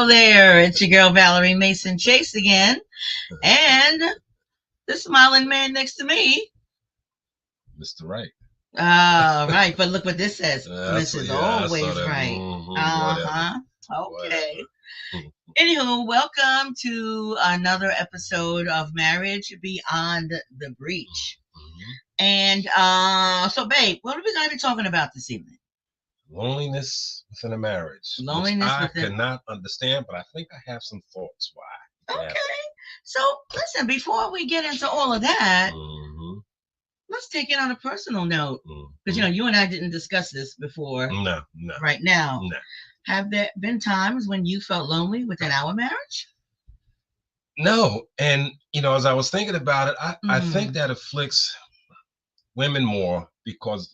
Hello there, it's your girl Valerie Mason Chase again, and the smiling man next to me. Mr. Right. Right, but look what this says. Mrs. Always Right. Mm-hmm, Okay. whatever. Anywho, welcome to another episode of Marriage Beyond the Breach. And so, babe, what are we going to be talking about this evening? Loneliness within a marriage. Loneliness which I within. cannot understand, but I think I have some thoughts why. Okay. So, listen, before we get into all of that, let's take it on a personal note. Because, you and I didn't discuss this before. No. Right now. No. Have there been times when you felt lonely within our marriage? No. And, as I was thinking about it, I think that afflicts women more because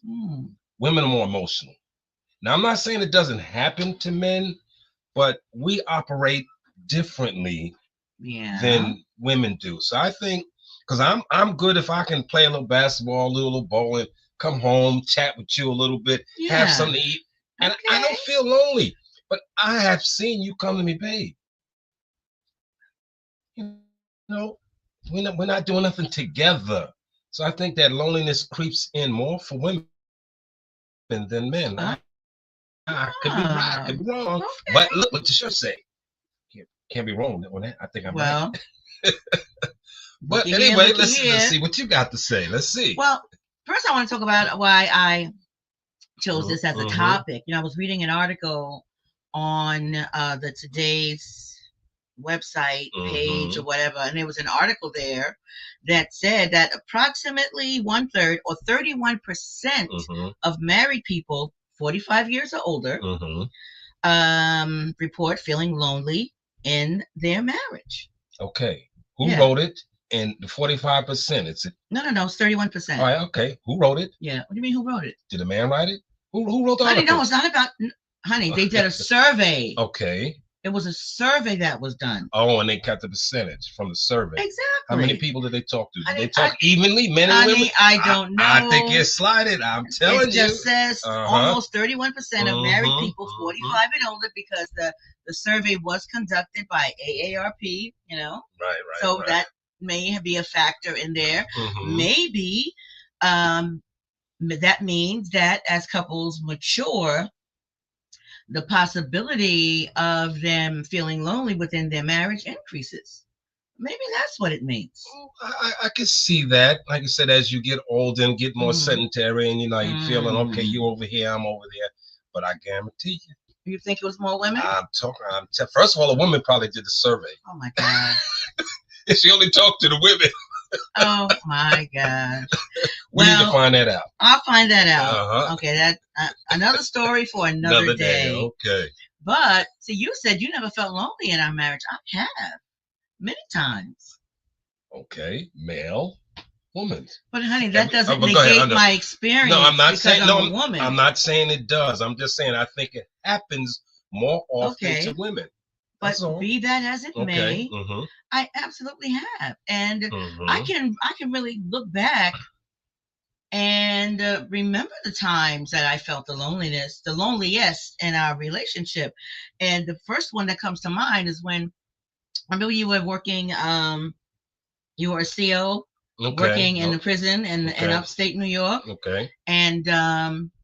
women are more emotional. Now, I'm not saying it doesn't happen to men, but we operate differently than women do. So I think, because I'm good if I can play a little basketball, a little bowling, come home, chat with you a little bit, have something to eat, and I don't feel lonely. But I have seen you come to me, babe. We're not doing nothing together. So I think that loneliness creeps in more for women than men. I could be right, I could be wrong. Okay. But look what the shirt say. Can't be wrong on that. I think I'm right. But anyway, let's see what you got to say. Let's see. Well, first I want to talk about why I chose this as a topic. I was reading an article on the Today's website page or whatever, and there was an article there that said that approximately 1/3 or 31% of married people 45 years or older report feeling lonely in their marriage. Okay. Who wrote it? And the 45%, it's it? No, it's 31%. All right, okay. Who wrote it? Yeah. What do you mean, who wrote it? Did a man write it? Who wrote the article? Honey, no, it's not about... Honey, they did a survey. Okay. It was a survey that was done. Oh, and they cut the percentage from the survey. Exactly. How many people did they talk to? Did they talk evenly, men and women? I don't know. I think it's slided. I'm telling you. It just says almost 31% of married people 45 and older, because the survey was conducted by AARP, Right. So that may be a factor in there. Maybe that means that as couples mature, the possibility of them feeling lonely within their marriage increases. Maybe that's what it means. I can see that. Like I said, as you get older and get more sedentary, and you're feeling okay, you over here, I'm over there. But I guarantee you. You think it was more women? First of all, a woman probably did the survey. Oh my God. And she only talked to the women. Oh my gosh. We need to find that out. I'll find that out. Okay, that another story for another day. Okay. But see, you said you never felt lonely in our marriage. I have many times. Okay, male, woman. But honey, that doesn't negate my experience. No, I'm not saying I'm a woman. I'm not saying it does. I'm just saying I think it happens more often to women. But be that as it may, I absolutely have, and I can really look back and remember the times that I felt the loneliest in our relationship. And the first one that comes to mind is when I remember you were working. You were a CO working in the prison in upstate New York. Okay, and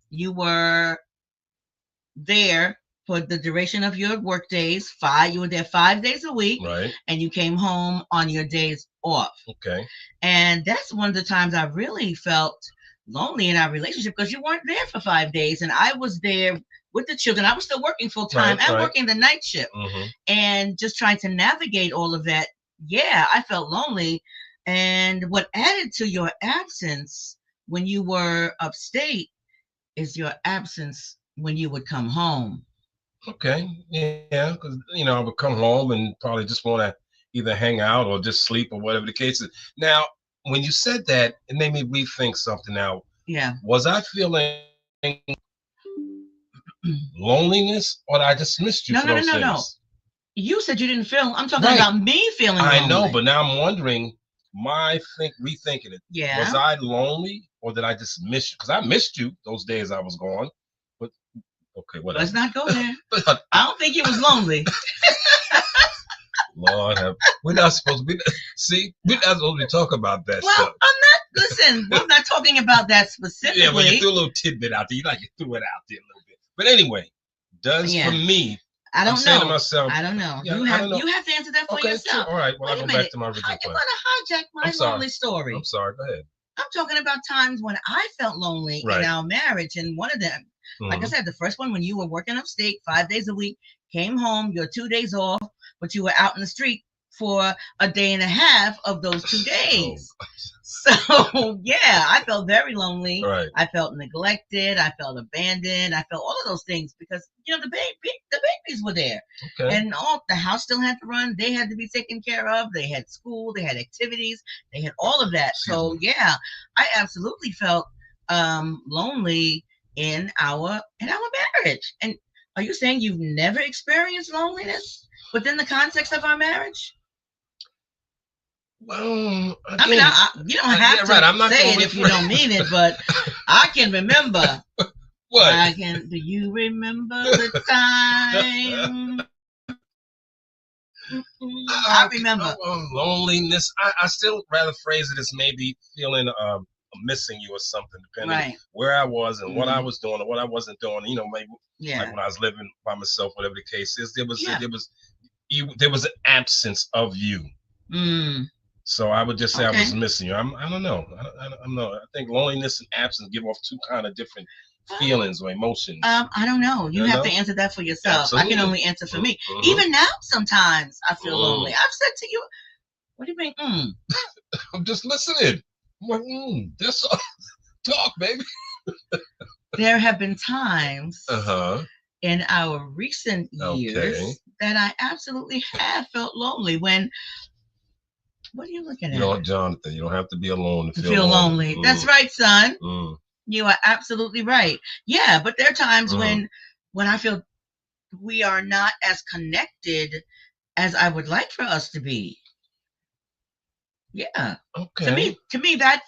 you were there for the duration of your work days. You were there 5 days a week, right? And you came home on your days off. Okay. And that's one of the times I really felt lonely in our relationship, because you weren't there for 5 days, and I was there with the children. I was still working full time and working the night shift, and just trying to navigate all of that. Yeah, I felt lonely. And what added to your absence when you were upstate is your absence when you would come home. Okay, yeah, because I would come home and probably just want to either hang out or just sleep or whatever the case is. Now, when you said that, it made me rethink something. Now, was I feeling loneliness, or did I just missed you? No. You said you didn't feel. I'm talking about me feeling lonely. I know, but now I'm wondering. Rethinking it. Yeah. Was I lonely, or did I just miss you? Because I missed you those days I was gone. But okay, whatever. Let's not go there. I don't think you was lonely. Lord have. We're not supposed to be. See, we're not supposed to be talking about that Well, stuff. I'm not. Listen, I'm not talking about that specifically. Yeah, well, you threw a little tidbit out there. You threw it out there a little bit. But anyway, for me. I don't know. Saying to myself, I don't know. Yeah, you have to answer that for yourself. Sure. All right. Well, I'll go back to my original question. You're going to hijack my lonely story. I'm sorry. Go ahead. I'm talking about times when I felt lonely in our marriage, and one of them, like I said, the first one when you were working upstate 5 days a week, came home, you're 2 days off, but you were out in the street for a day and a half of those 2 days. So yeah, I felt very lonely. Right. I felt neglected. I felt abandoned. I felt all of those things because the babies were there, and the house still had to run. They had to be taken care of. They had school. They had activities. They had all of that. So yeah, I absolutely felt lonely in our marriage. And are you saying you've never experienced loneliness within the context of our marriage? Well, again, I mean, you don't have to I'm not say it if you don't mean it, but I can remember. What? Do you remember the time? I remember. Loneliness. I still rather phrase it as maybe feeling missing you or something, depending where I was and what I was doing or what I wasn't doing. Maybe like when I was living by myself, whatever the case is, there was an absence of you. So I would just say I was missing you. I don't know. I think loneliness and absence give off two kind of different feelings or emotions. I don't know. You have to answer that for yourself. Absolutely. I can only answer for me. Even now, sometimes I feel lonely. I've said to you, what do you mean? I'm just listening. I'm like, that's all. Talk, baby. There have been times in our recent years that I absolutely have felt lonely. What are you looking at? Jonathan, you don't have to be alone to feel lonely. That's right, son. You are absolutely right. Yeah, but there are times when I feel we are not as connected as I would like for us to be. Yeah. Okay. To me, that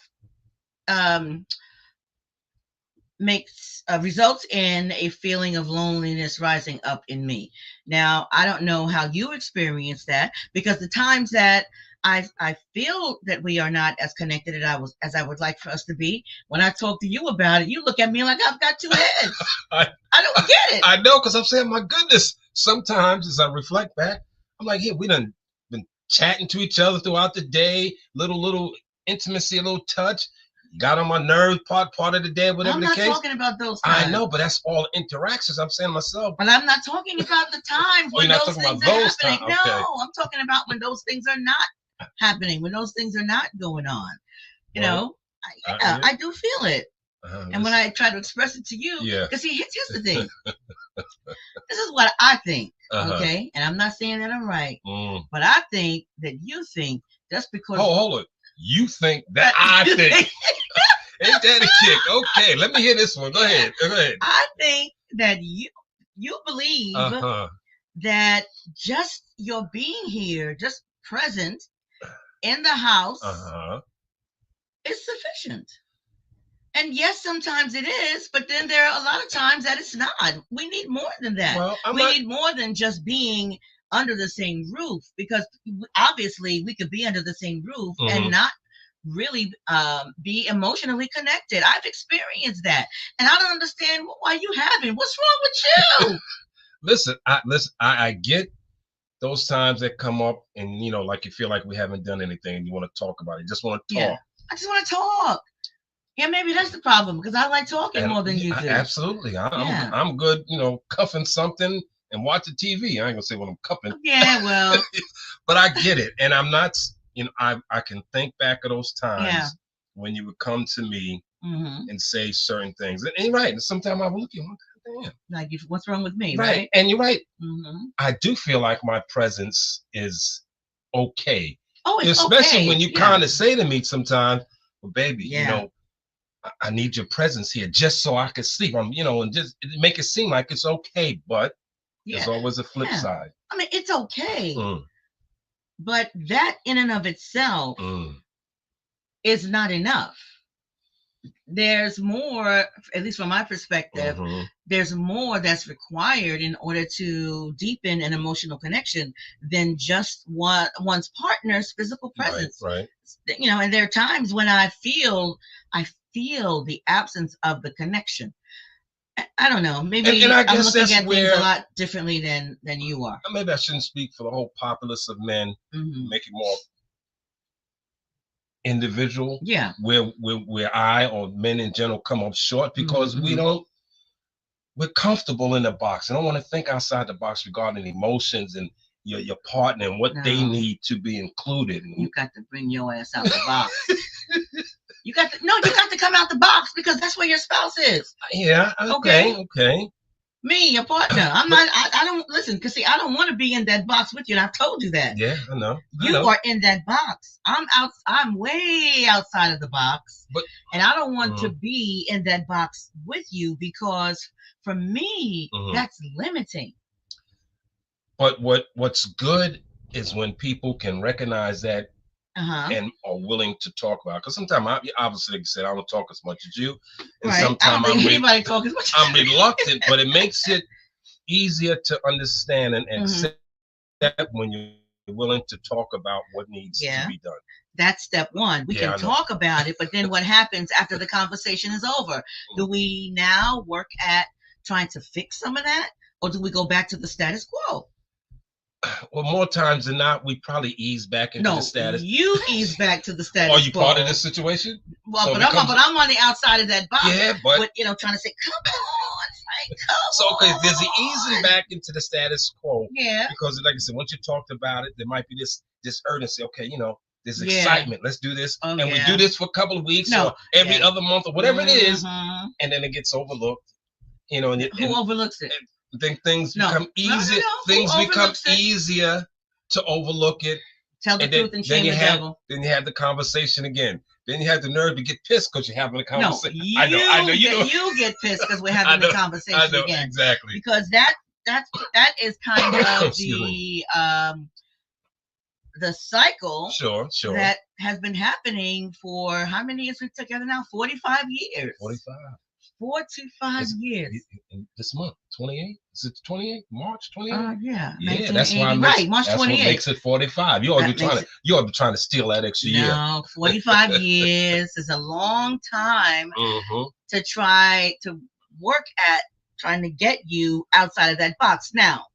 results in a feeling of loneliness rising up in me. Now, I don't know how you experience that, because the times that I feel that we are not as connected as I would like for us to be, when I talk to you about it, you look at me like I've got two heads. I don't get it. I know, because I'm saying, my goodness, sometimes as I reflect back, I'm like, yeah, we done been chatting to each other throughout the day, little intimacy, a little touch. Got on my nerves part of the day, whatever the case. I'm not talking about those times. I know, but that's all interactions. I'm saying myself. But I'm not talking about the times when those things are happening. Okay. No, I'm talking about when those things are not happening, when those things are not going on. I do feel it. And when I try to express it to you, because here's the thing. This is what I think, okay? And I'm not saying that I'm right, but I think that you think just because... Hold it. You think that I think. Ain't that a kick? Okay, let me hear this one. Go ahead. I think that you believe that just your being here, just present in the house is sufficient. And yes, sometimes it is, but then there are a lot of times that it's not. We need more than that. Well, we need more than just being under the same roof, because obviously we could be under the same roof and not really be emotionally connected. I've experienced that, and I don't understand why you haven't. What's wrong with you? Listen, I get those times that come up, and like you feel like we haven't done anything, and you want to talk about it. You just want to talk. Yeah, I just want to talk. Yeah, maybe that's the problem, because I like talking more than you do. Absolutely, I'm good. Cuffing something and watching TV. I ain't gonna say what I'm cupping. Yeah, well, but I get it, and I'm not. I can think back of those times when you would come to me and say certain things. And you're right. And sometimes I would look at you, damn. Like, what's wrong with me, right? And you're right. I do feel like my presence is okay. Oh, it's especially okay. When you kind of say to me sometimes, well, baby, I need your presence here just so I can sleep. And just make it seem like it's okay. But there's always a flip side. I mean, it's okay. But that in and of itself is not enough. there's more, at least from my perspective, there's more that's required in order to deepen an emotional connection than just one's partner's physical presence. Right. And there are times when I feel the absence of the connection. I don't know. Maybe and I guess I'm looking that's at where, things a lot differently than you are. Maybe I shouldn't speak for the whole populace of men. Make it more individual. Yeah. Where I or men in general come up short because we're comfortable in the box. I don't want to think outside the box regarding emotions and your partner and what they need to be included. You got to bring your ass out the box. You got to come out the box because that's where your spouse is. Yeah. Okay. Me, your partner. I don't listen, because see, I don't want to be in that box with you, and I've told you that. Yeah, I know. You are in that box. I'm way outside of the box. And I don't want to be in that box with you because for me, that's limiting. But what's good is when people can recognize that and are willing to talk about it. Because sometimes, obviously, like you said, I don't talk as much as you. And sometimes I'm reluctant, but it makes it easier to understand and accept when you're willing to talk about what needs to be done. That's step one. We can talk about it, but then what happens after the conversation is over? Do we now work at trying to fix some of that? Or do we go back to the status quo? Well, more times than not, we probably ease back into the status. You ease back to the status. Are you part of this situation? Well, so I'm on the outside of that box. Yeah, but trying to say, come on, Frank, come on. There's an easing back into the status quo. Yeah. Because, like I said, once you talked about it, there might be this urgency. Okay, there's excitement. Let's do this, and we do this for a couple of weeks or every other month or whatever it is, and then it gets overlooked. And who overlooks it? Then things become easy. Things become easier to overlook it. Tell the truth and shame the devil. Then you have the conversation again. Then you have the nerve to get pissed because you're having a conversation. No, I know. You get pissed because we're having the conversation again. I know, exactly. Because that is kind of the cycle. Sure. That has been happening for how many years we're together now? 45 years. 45. 4 to 5 years. This month, 28. Is it 28? March 28? Yeah. Yeah, that's why March 28. That's what makes it 45. You ought to be trying to steal that extra year. No, 45 years is a long time to try to work at trying to get you outside of that box. Now,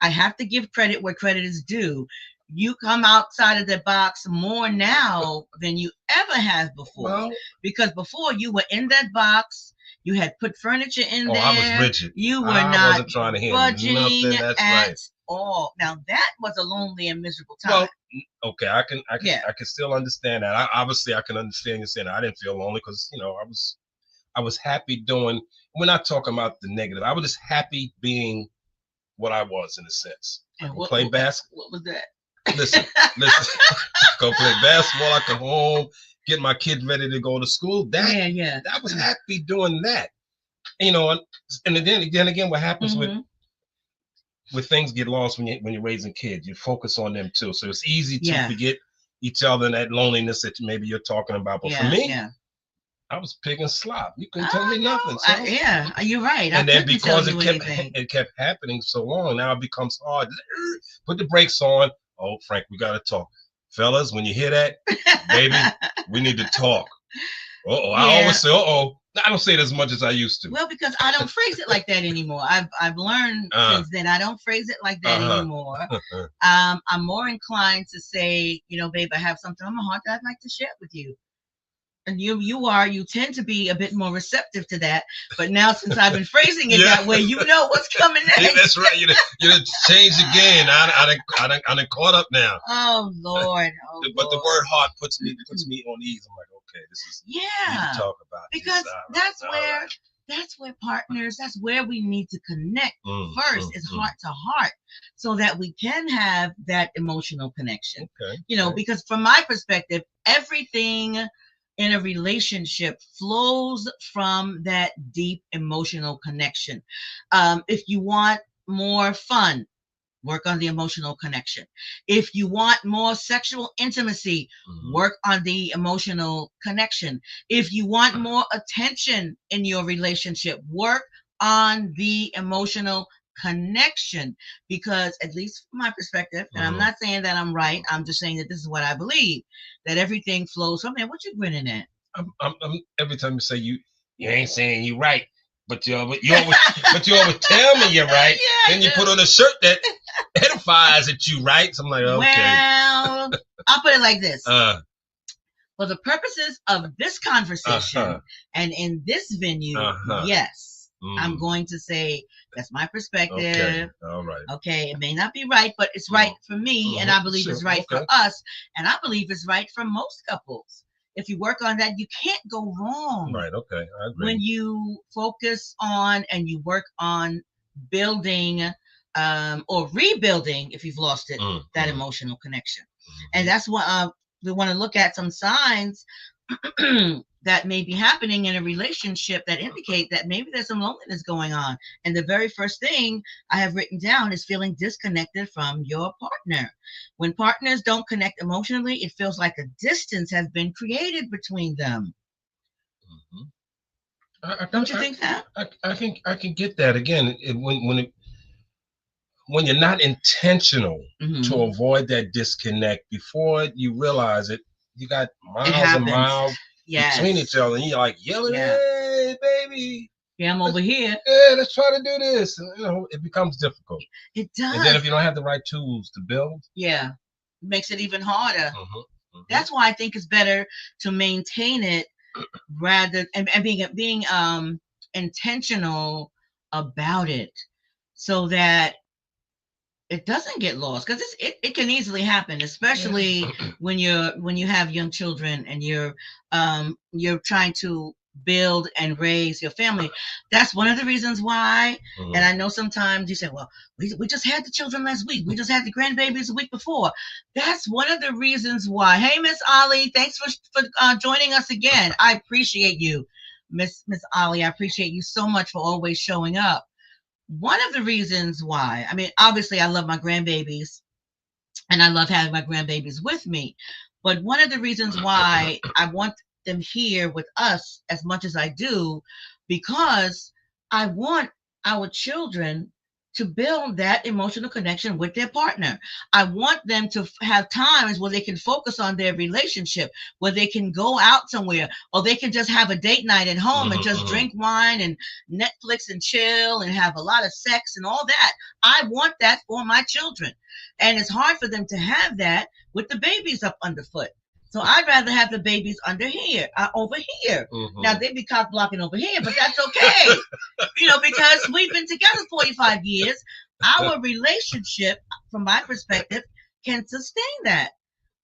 I have to give credit where credit is due. You come outside of the box more now than you ever have before. Because before you were in that box. You had put furniture in there. I was rigid. You were not wasn't trying to handle budging nothing. That's at right. all. Now that was a lonely and miserable time. Well, okay, I can still understand that. I can understand you saying that. I didn't feel lonely because I was happy doing. We're not talking about the negative. I was just happy being what I was in a sense. I could play basketball. What was that? Listen. Go play basketball. I come home. Get my kids ready to go to school. I was happy doing that. And then again, what happens with things get lost when you're raising kids, you focus on them too. So it's easy to forget each other and that loneliness that maybe you're talking about. But for me, I was picking slop. You couldn't tell me nothing. So. You're right. And then because it kept happening so long, now it becomes hard. Put the brakes on. Oh, Frank, we got to talk. Fellas, when you hear that, baby, we need to talk. I always say, I don't say it as much as I used to. Well, because I don't phrase it like that anymore. I've learned since then. I don't phrase it like that anymore. I'm more inclined to say, babe, I have something on my heart that I'd like to share with you. And you tend to be a bit more receptive to that. But now since I've been phrasing it that way, you know what's coming next. Yeah, that's right. You changed again. I done caught up now. Oh Lord. But the word heart puts me on ease. I'm like, okay, this is we need to talk about because that's where partners, that's where we need to connect first is heart to heart so that we can have that emotional connection. Okay. Because from my perspective, everything in a relationship flows from that deep emotional connection. If you want more fun, work on the emotional connection. If you want more sexual intimacy, work on the emotional connection. If you want more attention in your relationship, work on the emotional connection. Because, at least from my perspective, and I'm not saying that I'm right, I'm just saying that this is what I believe, that everything flows from there. What you grinning at? I'm every time you say you ain't saying you right, but you always tell me you're right. Yeah, then you put on a shirt that edifies that you right. So I'm like, okay. Well, I'll put it like this. For the purposes of this conversation and in this venue, yes, I'm going to say that's my perspective. Okay. All right. Okay, it may not be right, but it's right for me, and I believe it's right for us, and I believe it's right for most couples. If you work on that, you can't go wrong. Right. Okay. I agree. When you focus on and you work on building or rebuilding, if you've lost it, that emotional connection. And that's what we want to look at, some signs that may be happening in a relationship that indicate that maybe there's some loneliness going on. And the very first thing I have written down is feeling disconnected from your partner. When partners don't connect emotionally, it feels like a distance has been created between them. Don't you think that? I can get that. Again, when you're not intentional to avoid that disconnect, before you realize it, you got miles and miles between each other, and you're like yelling, "Hey, baby! Yeah, I'm over here. Yeah, let's try to do this." And, it becomes difficult. It does. And then if you don't have the right tools to build, it makes it even harder. That's why I think it's better to maintain it rather and being intentional about it, so that it doesn't get lost, because it can easily happen, especially when you have young children and you're trying to build and raise your family. That's one of the reasons why. And I know sometimes you say, well, we just had the children last week, we just had the grandbabies the week before. That's one of the reasons why. Hey, Miss Ollie, thanks for joining us again. I appreciate you, Miss Ollie. I appreciate you so much for always showing up. One of the reasons why, I mean, obviously I love my grandbabies and I love having my grandbabies with me, but one of the reasons why I want them here with us as much as I do, because I want our children to build that emotional connection with their partner. I want them to have times where they can focus on their relationship, where they can go out somewhere, or they can just have a date night at home and just drink wine and Netflix and chill and have a lot of sex and all that. I want that for my children. And it's hard for them to have that with the babies up underfoot. So I'd rather have the babies over here. Now they be cock blocking over here, but that's okay. Because we've been together 45 years. Our relationship, from my perspective, can sustain that.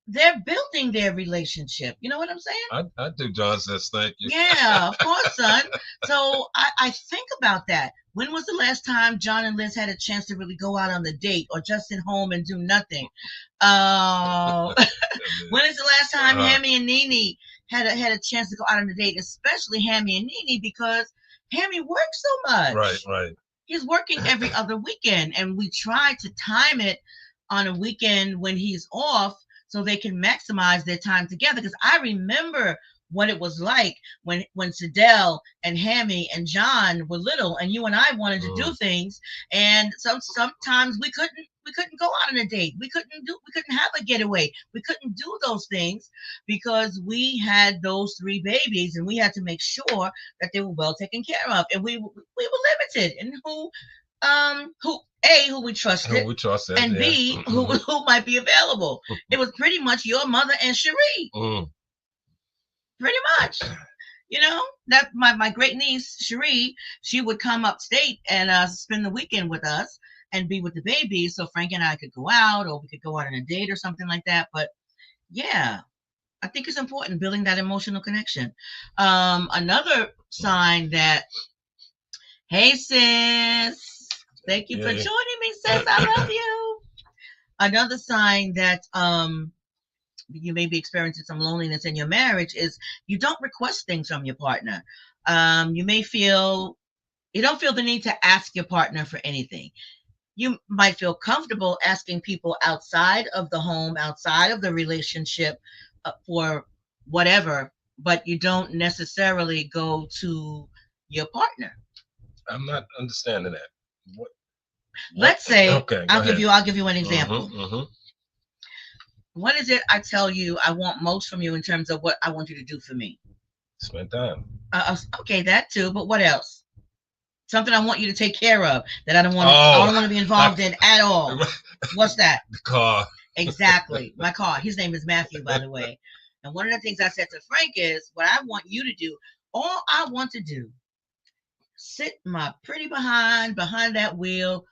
They're building their relationship. You know what I'm saying? I do. John says thank you. Yeah, of course, son. So I think about that. When was the last time John and Liz had a chance to really go out on the date, or just sit home and do nothing? When is the last time Hammy and Nene had a chance to go out on a date, especially Hammy and Nene, because Hammy works so much. Right. He's working every other weekend, and we try to time it on a weekend when he's off so they can maximize their time together. Because I remember what it was like when Sidel and Hammy and John were little, and you and I wanted to do things, and sometimes we couldn't go out on a date. We couldn't have a getaway. We couldn't do those things because we had those 3 babies, and we had to make sure that they were well taken care of. And we were limited in who we trusted, and B, who might be available. It was pretty much your mother and Cherie. Pretty much. That my great niece Cherie, she would come upstate and spend the weekend with us and be with the babies, so Frank and I could go out, or we could go out on a date or something like that. But yeah, I think it's important building that emotional connection. Another sign that, hey sis, thank you for joining me, sis. I love you. Another sign that you may be experiencing some loneliness in your marriage is you don't request things from your partner. You don't feel the need to ask your partner for anything. you might feel comfortable asking people outside of the home, outside of the relationship, for whatever, but you don't necessarily go to your partner. I'm not understanding that. What? Let's say, okay, I'll give you an example. Mm-hmm. What is it I tell you I want most from you in terms of what I want you to do for me? Spend time. Okay, that too, but what else? Something I want you to take care of that I don't want. I don't want to be involved in at all. What's that? The car. Exactly, my car. His name is Matthew, by the way. And one of the things I said to Frank is, what I want you to do, all I want to do, sit my pretty behind that wheel,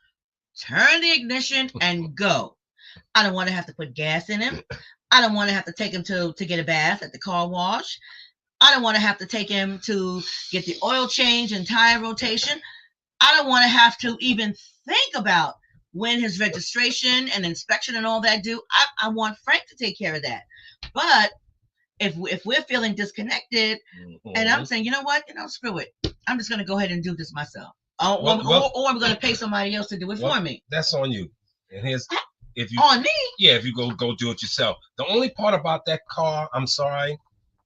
turn the ignition, and go. I don't want to have to put gas in him. I don't want to have to take him to get a bath at the car wash. I don't want to have to take him to get the oil change and tire rotation. I don't want to have to even think about when his registration and inspection and all that do. I want Frank to take care of that. But if we're feeling disconnected, and I'm saying, you know what, screw it. I'm just going to go ahead and do this myself. Or I'm going to pay somebody else to do it for me. That's on you. And here's if you on me. Yeah, if you go do it yourself. The only part about that car, I'm sorry,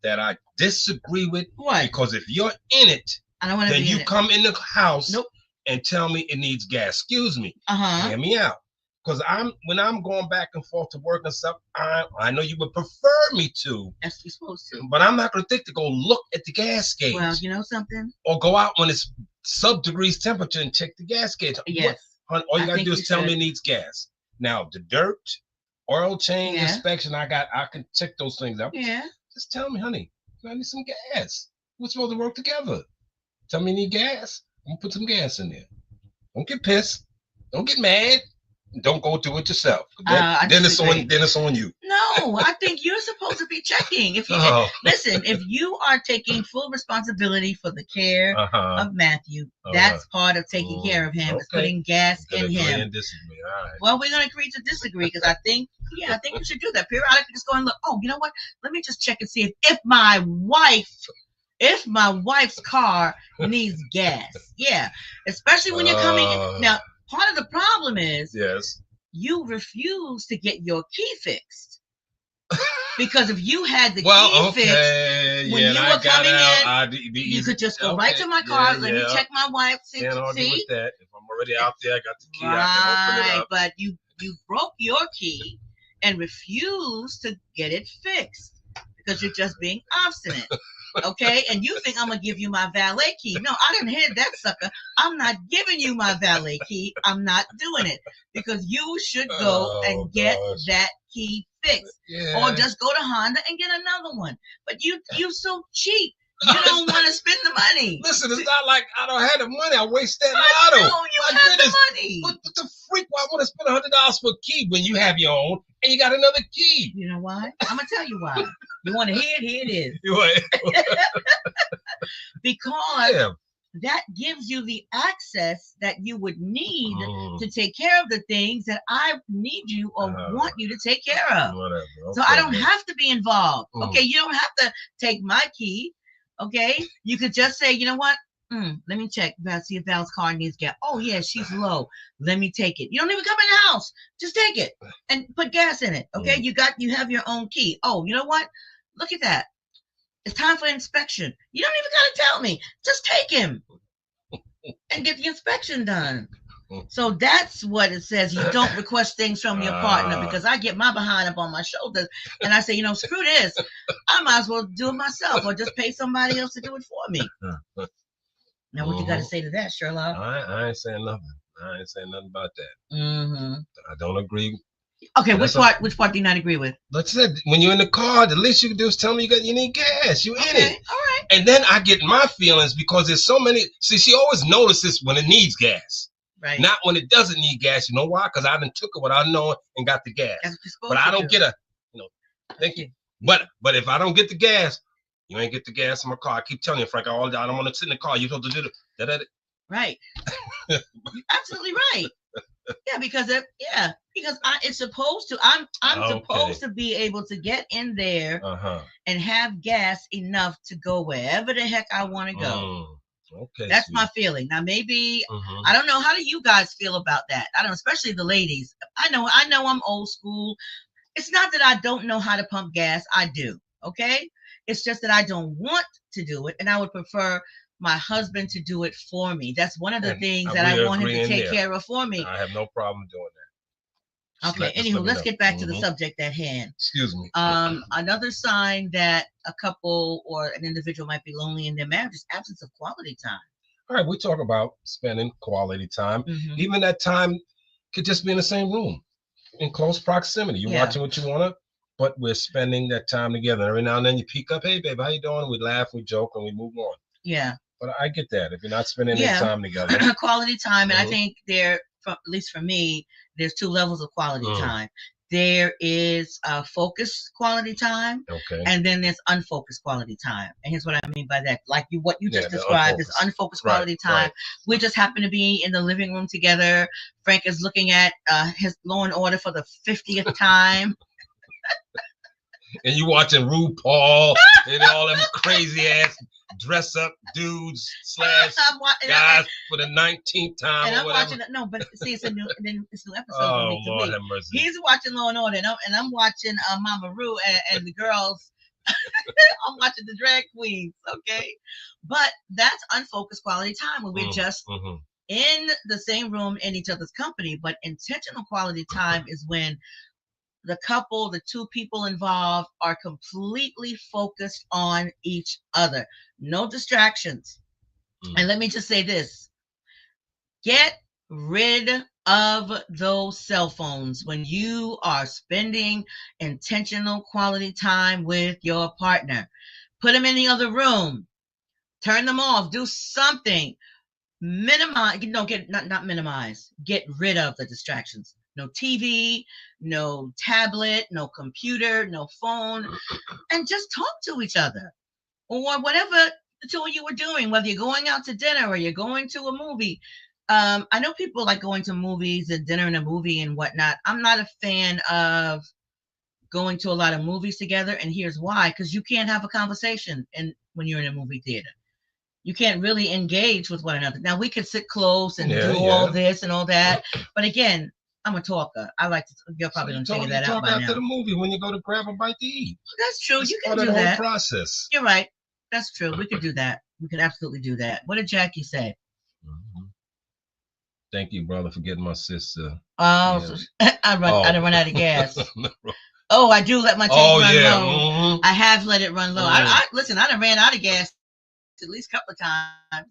that I disagree with. What? Because if you're in it, I don't want to then be you in it. come in the house. Nope. And tell me it needs gas. Excuse me. Hear me out. Because when I'm going back and forth to work and stuff, I know you would prefer me to. That's what you're supposed to. But I'm not going to think to go look at the gas gauge. Well, you know something? Or go out when it's sub-degrees temperature and check the gas gauge. Yes. All you got to do is tell me it needs gas. Now, the dirt, oil change, inspection, I can check those things out. Yeah. Just tell me, honey, I need some gas. We're supposed to work together. Tell me you need gas. I'm going to put some gas in there. Don't get pissed. Don't get mad. Don't go do it yourself. Then it's on you. No, I think you're supposed to be checking. If you listen, if you are taking full responsibility for the care of Matthew, that's part of taking care of him. Is putting gas in him. And disagree. All right. Well, we're gonna agree to disagree because I think you should do that periodically. Just go and look. Oh, you know what? Let me just check and see if my wife's car needs gas. Yeah, especially when you're coming in. Now, part of the problem is you refuse to get your key fixed. Because if you had the key fixed when you were coming in, you could just go right to my car. Let me check my wife. Can't argue with that. If I'm already out there, I got the key. Right, I can open it up. But you broke your key and refused to get it fixed because you're just being obstinate. Okay, and you think I'm gonna give you my valet key? No, I didn't hear that sucker. I'm not giving you my valet key. I'm not doing it because you should go and get that key fixed, or just go to Honda and get another one. But you so cheap. You don't want to spend the money. Listen, it's not like I don't have the money. I waste that lotto. No, you have the money. What the freak? Why want to spend $100 for a key when you have your own and you got another key? You know why? I'm gonna tell you why. You want to hear it? Here it is. Because that gives you the access that you would need to take care of the things that I need you or want you to take care of. Whatever. Okay, so I don't have to be involved. Okay, you don't have to take my key. Okay, you could just say, you know what? Let me check. See if Val's car needs gas. Oh yeah, she's low. Let me take it. You don't even come in the house. Just take it and put gas in it. Okay, you have your own key. Oh, you know what? Look at that. It's time for inspection. You don't even gotta tell me. Just take him and get the inspection done. So that's what it says. You don't request things from your partner, because I get my behind up on my shoulders and I say, screw this. I might as well do it myself or just pay somebody else to do it for me. Now, what you got to say to that, Sherlock? I ain't saying nothing. I ain't saying nothing about that. I don't agree. Okay, which part do you not agree with? Like I said, when you're in the car, the least you can do is tell me you need gas. You in it. All right. And then I get my feelings because there's so many. See, she always notices when it needs gas. Right. Not when it doesn't need gas. You know why? Because I done took it without knowing and got the gas. But I don't get thank you. But if I don't get the gas, you ain't get the gas in my car. I keep telling you, Frank, I don't want to sit in the car. You're supposed to do that. Right. You're absolutely right. Yeah, because it's supposed to. I'm supposed to be able to get in there and have gas enough to go wherever the heck I want to go. Okay, That's sweet. my feeling. Now, maybe I don't know. How do you guys feel about that? I don't know, especially the ladies. I know I'm old school. It's not that I don't know how to pump gas. I do. Okay. It's just that I don't want to do it, and I would prefer my husband to do it for me. That's one of the things that I want him to take care of for me. I have no problem doing that. Okay. Anywho, let's get back to the subject at hand. Excuse me. Another sign that a couple or an individual might be lonely in their marriage is absence of quality time. All right, we talk about spending quality time. Even that time could just be in the same room, in close proximity. You're watching what you want to, but we're spending that time together. Every now and then you peek up, hey, babe, how you doing? We laugh, we joke, and we move on. Yeah. But I get that. If you're not spending any time together. Quality time, and I think at least for me, there's two levels of quality time. There is focused quality time, and then there's unfocused quality time. And here's what I mean by that. Like what you just described is unfocused quality time. Right. We just happen to be in the living room together. Frank is looking at his Law and Order for the 50th time. And you watching RuPaul and all them crazy ass dress up dudes / guys for the 19th time. And or I'm whatever. watching it. No, but see, it's a new episode. Oh, Lord have mercy. He's watching Law and Order, and I'm watching Mama Ru and the girls. I'm watching the drag queens. Okay, but that's unfocused quality time when we're just in the same room in each other's company. But intentional quality time is when the couple, the two people involved, are completely focused on each other. No distractions. And let me just say this. Get rid of those cell phones when you are spending intentional quality time with your partner. Put them in the other room. Turn them off. Do something. Minimize, not minimize. Get rid of the distractions. No TV, no tablet, no computer, no phone, and just talk to each other. Or whatever the two of you are doing, whether you're going out to dinner or you're going to a movie. I know people like going to movies and dinner and a movie and whatnot. I'm not a fan of going to a lot of movies together, and here's why. Because you can't have a conversation when you're in a movie theater. You can't really engage with one another. Now, we could sit close and do all this and all that, but again, I'm a talker. I like to. You're probably going to figure that out by now. Talk after the movie when you go to grab a bite to eat. That's true. You can do that. Whole process. You're right. That's true. We could do that. We could absolutely do that. What did Jackie say? Thank you, brother, for getting my sister. Oh, yeah. I run out of gas. Oh, I do let my tank run low. I have let it run low. Listen, I done ran out of gas at least a couple of times.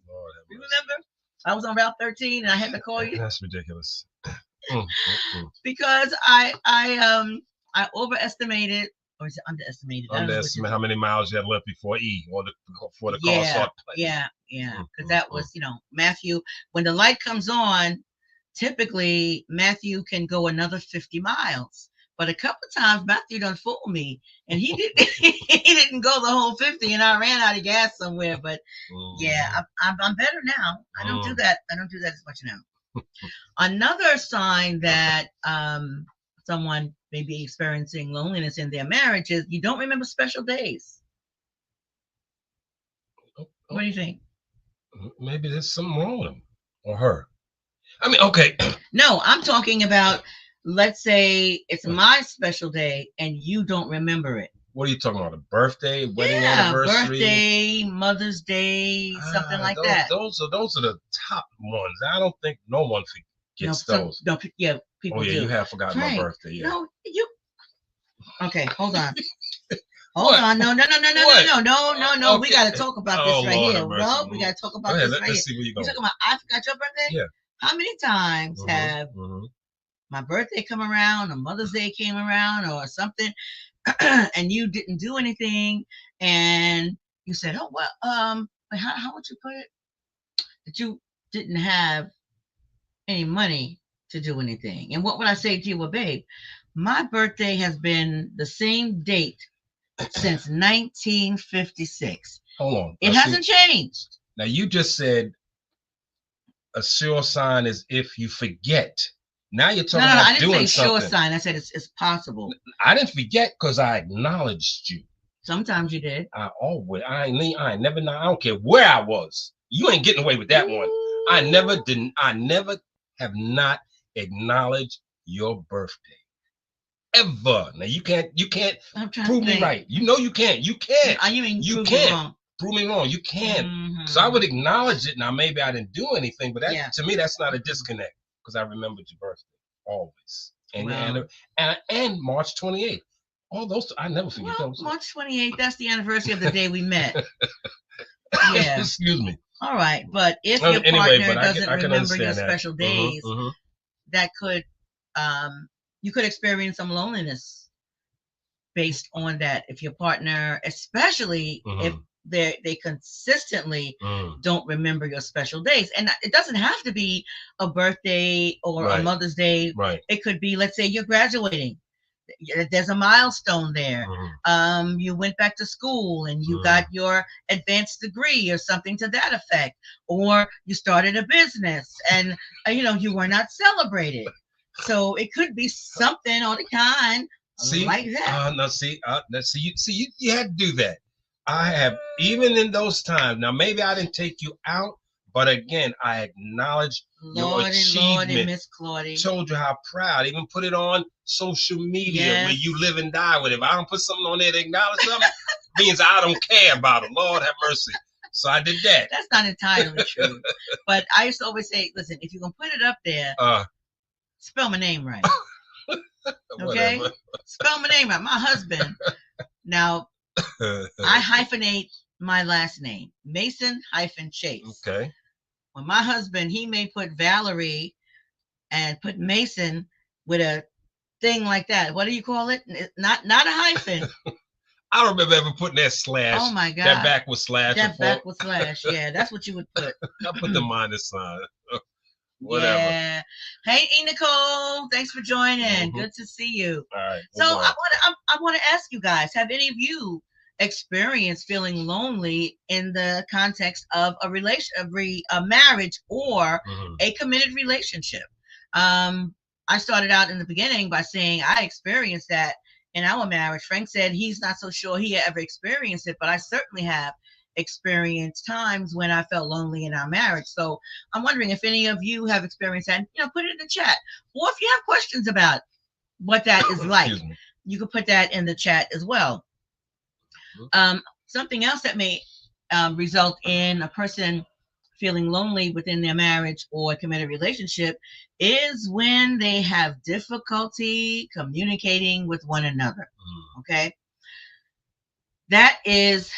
You remember? I was on Route 13 and I had to call you. That's ridiculous. Because I overestimated, or is it underestimated? Underestimate how many miles you had left before the car started playing. Yeah. Because that was, Matthew. When the light comes on, typically Matthew can go another 50 miles. But a couple of times Matthew done fooled me, and he didn't go the whole 50, and I ran out of gas somewhere. But yeah, I'm better now. I don't do that. I don't do that as much now. Another sign that someone may be experiencing loneliness in their marriage is you don't remember special days. What do you think? Maybe there's something wrong with him or her. I mean, okay. No, I'm talking about. Let's say it's my special day and you don't remember it. What are you talking about? A birthday, wedding anniversary? Birthday, Mother's Day, something like that. Those are the top ones. I don't think no one forgets those. People do. You have forgotten my birthday. Yeah. No, you. Okay, hold on. Hold on. No. We got to talk about this right here. No, we got to talk about this right here. Let's see where you're going. You're talking about I forgot your birthday? Yeah. How many times have my birthday come around, or Mother's Day came around, or something, and you didn't do anything, and you said, "Oh well, how would you put it? That you didn't have any money to do anything." And what would I say to you? Well, babe, my birthday has been the same date since 1956. Hold on, it hasn't changed. Now you just said a sure sign is if you forget. Now you're talking about doing something. I didn't say sure sign. I said it's possible. I didn't forget because I acknowledged you. Sometimes you did. I never know. I don't care where I was. You ain't getting away with that one. I never have not acknowledged your birthday. Ever. Now you can't prove me right. You know you can't. You can't. You mean you prove can't me wrong. Prove me wrong. You can't. So I would acknowledge it. Now maybe I didn't do anything, but that to me that's not a disconnect because I remembered your birthday always. And March 28th. All those I never forget those. March 28th, that's the anniversary of the day we met. Yeah. Excuse me. All right, but if your partner doesn't remember your special days, that could you could experience some loneliness based on that. If your partner, especially if they consistently don't remember your special days, and it doesn't have to be a birthday or a Mother's Day. Right. It could be, let's say, you're graduating. There's a milestone there. You went back to school and you got your advanced degree or something to that effect, or you started a business and you were not celebrated. So it could be something on the kind like that. You had to do that. I have, even in those times. Now maybe I didn't take you out, but again, I acknowledge your achievement. Miss Claudia. Told you how proud. Even put it on social media where you live and die with it. If I don't put something on there to acknowledge something, means I don't care about it. Lord have mercy. So I did that. That's not entirely true. But I used to always say, listen, if you're going to put it up there, spell my name right. Okay? Spell my name right. My husband. Now, I hyphenate my last name. Mason-Chase. Okay. When my husband, he may put Valerie and put Mason with a thing like that. What do you call it? Not a hyphen. I don't remember ever putting that slash. Oh my God. That backward slash. That backward slash. Yeah, that's what you would put. I put the minus sign. Whatever. Yeah. Hey, Nicole, thanks for joining. Good to see you. All right. So I want to ask you guys: have any of you experienced feeling lonely in the context of a marriage or a committed relationship? I started out in the beginning by saying I experienced that in our marriage. Frank said he's not so sure he ever experienced it, but I certainly have experienced times when I felt lonely in our marriage. So I'm wondering if any of you have experienced that. Put it in the chat, or if you have questions about what that is like, you can put that in the chat as well. Something else that may result in a person feeling lonely within their marriage or committed relationship is when they have difficulty communicating with one another. Okay. That is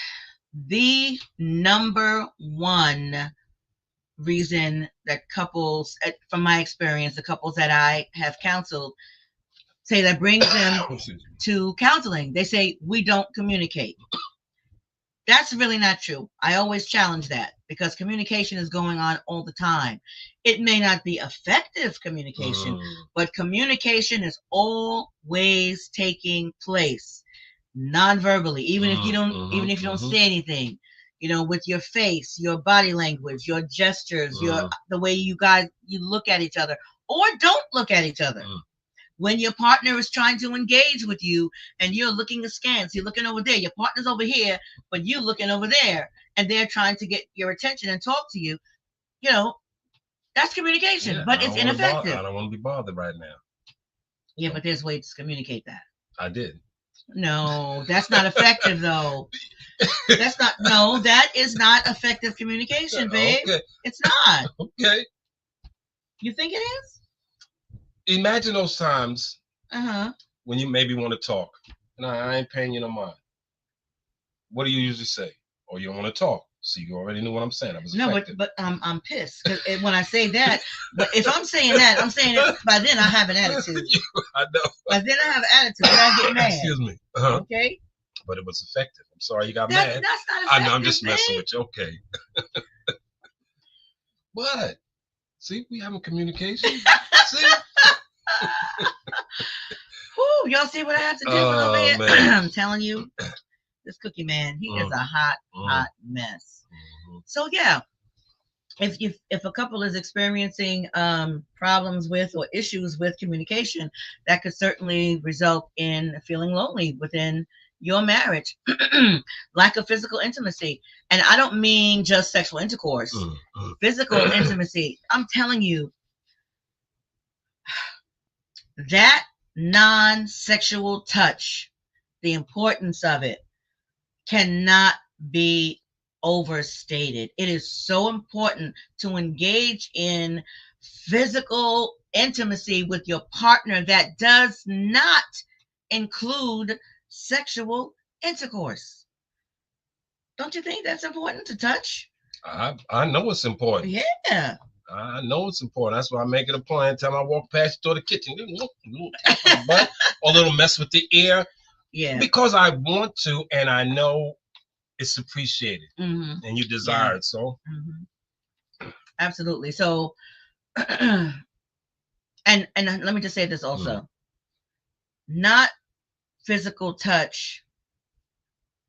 the number one reason that couples, from my experience, the couples that I have counseled say that brings them to counseling. They say, we don't communicate. That's really not true. I always challenge that because communication is going on all the time. It may not be effective communication, but communication is always taking place non-verbally, even if you don't say anything, with your face, your body language, your gestures, the way you look at each other or don't look at each other. When your partner is trying to engage with you and you're looking askance, you're looking over there, your partner's over here, but you're looking over there, and they're trying to get your attention and talk to you, that's communication, but it's ineffective. I don't want to be bothered right now. Yeah, but there's ways to communicate that. I did. No, that's not effective though. That is not effective communication, babe. Okay. It's not. Okay. You think it is? Imagine those times when you maybe want to talk, and I ain't paying you no mind. What do you usually say? Or you don't want to talk, so you already knew what I'm saying. But I'm pissed because when I say that. But if I'm saying that, I'm saying it. By then I have an attitude. I know. By then I have an attitude. And I get mad. Excuse me. Okay. But it was effective. I'm sorry you got mad. That's not effective. I know. I'm just messing with you. Okay. What? See, we having communication. See. Woo, y'all see what I have to do over here? I'm telling you, this Cookie Man, he is a hot mess. So yeah, if a couple is experiencing problems with or issues with communication, that could certainly result in feeling lonely within your marriage, lack of physical intimacy. And I don't mean just sexual intercourse, physical intimacy. I'm telling you, that non-sexual touch, the importance of it cannot be overstated. It is so important to engage in physical intimacy with your partner that does not include sexual intercourse. Don't you think that's important to touch? I know it's important. Yeah. I know it's important. That's why I make it a point. Every time I walk past the kitchen, tap my butt, or a little mess with the ear. Yeah. Because I want to, and I know it's appreciated, and you desire it. So, absolutely. So, and let me just say this also: not physical touch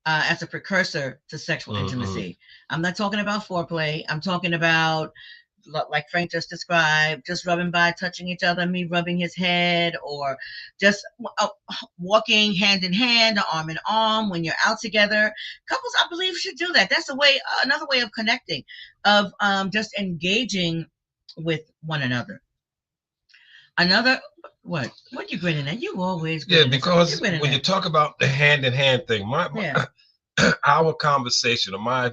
as a precursor to sexual intimacy. I'm not talking about foreplay. I'm talking about, like Frank just described, just rubbing by, touching each other, me rubbing his head, or just walking hand in hand, arm in arm when you're out together. Couples, I believe, should do that. That's another way of connecting, of just engaging with one another. What you grinning at? You always grinning. Yeah, because when you talk about the hand in hand thing, our conversation or my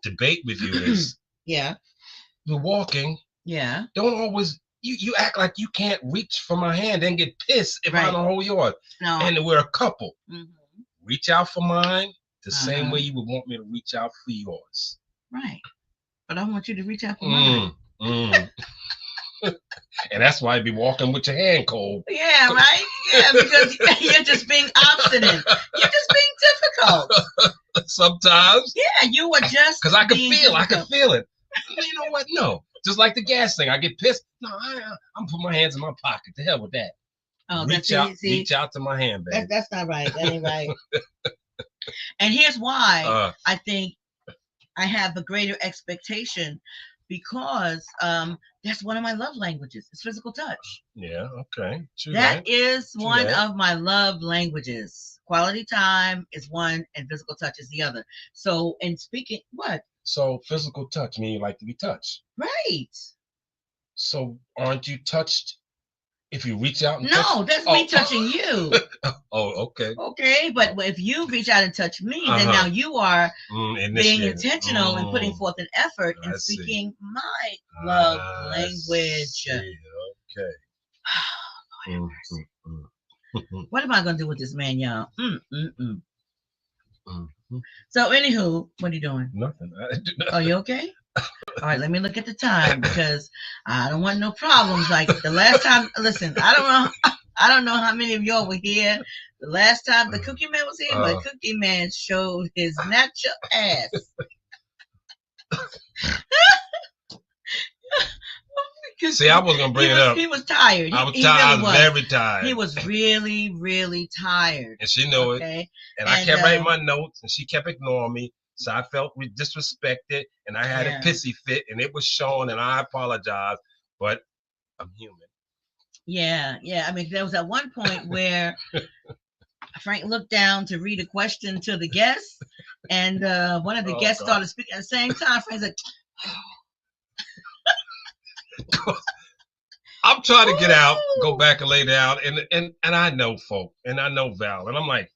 debate with you is, you're walking. Yeah. Don't always you act like you can't reach for my hand and get pissed if I don't hold yours. No. And we're a couple. Reach out for mine the same way you would want me to reach out for yours. Right. But I want you to reach out for mine. And that's why you be walking with your hand cold. Yeah, right? Yeah, because you're just being obstinate. You're just being difficult. Sometimes. Yeah, you were just because I can feel it. You know what? No. Just like the gas thing. I get pissed. No, I'm putting my hands in my pocket. The hell with that. Oh, reach out to my hand, baby. That's not right. That ain't right. And here's why I think I have a greater expectation, because that's one of my love languages. It's physical touch. Yeah, okay. True that is True one that. Of my love languages. Quality time is one and physical touch is the other. So, in speaking, what? So, physical touch means you like to be touched. Right. So, aren't you touched if you reach out and No, that's me touching you. Oh, okay. Okay, but if you reach out and touch me, then now you are being intentional and putting forth an effort and speaking my love language. Okay. What am I going to do with this man, y'all? So, anywho, what are you doing? Nothing. Are you okay? All right, let me look at the time, because I don't want no problems. Like the last time, listen, I don't know how many of y'all were here the last time the Cookie Man was here, but Cookie Man showed his natural ass. See, I was gonna bring it up. He was tired. I was tired. Really very tired. He was really, really tired. And she knew it. And I kept writing my notes, and she kept ignoring me. So I felt disrespected, and I had a pissy fit, and it was showing, and I apologize, but I'm human. Yeah. I mean, there was at one point where Frank looked down to read a question to the guests, and one of the guests started speaking at the same time. Frank's like, I'm trying to get out, go back and lay down, and I know folk, and I know Val, and I'm like,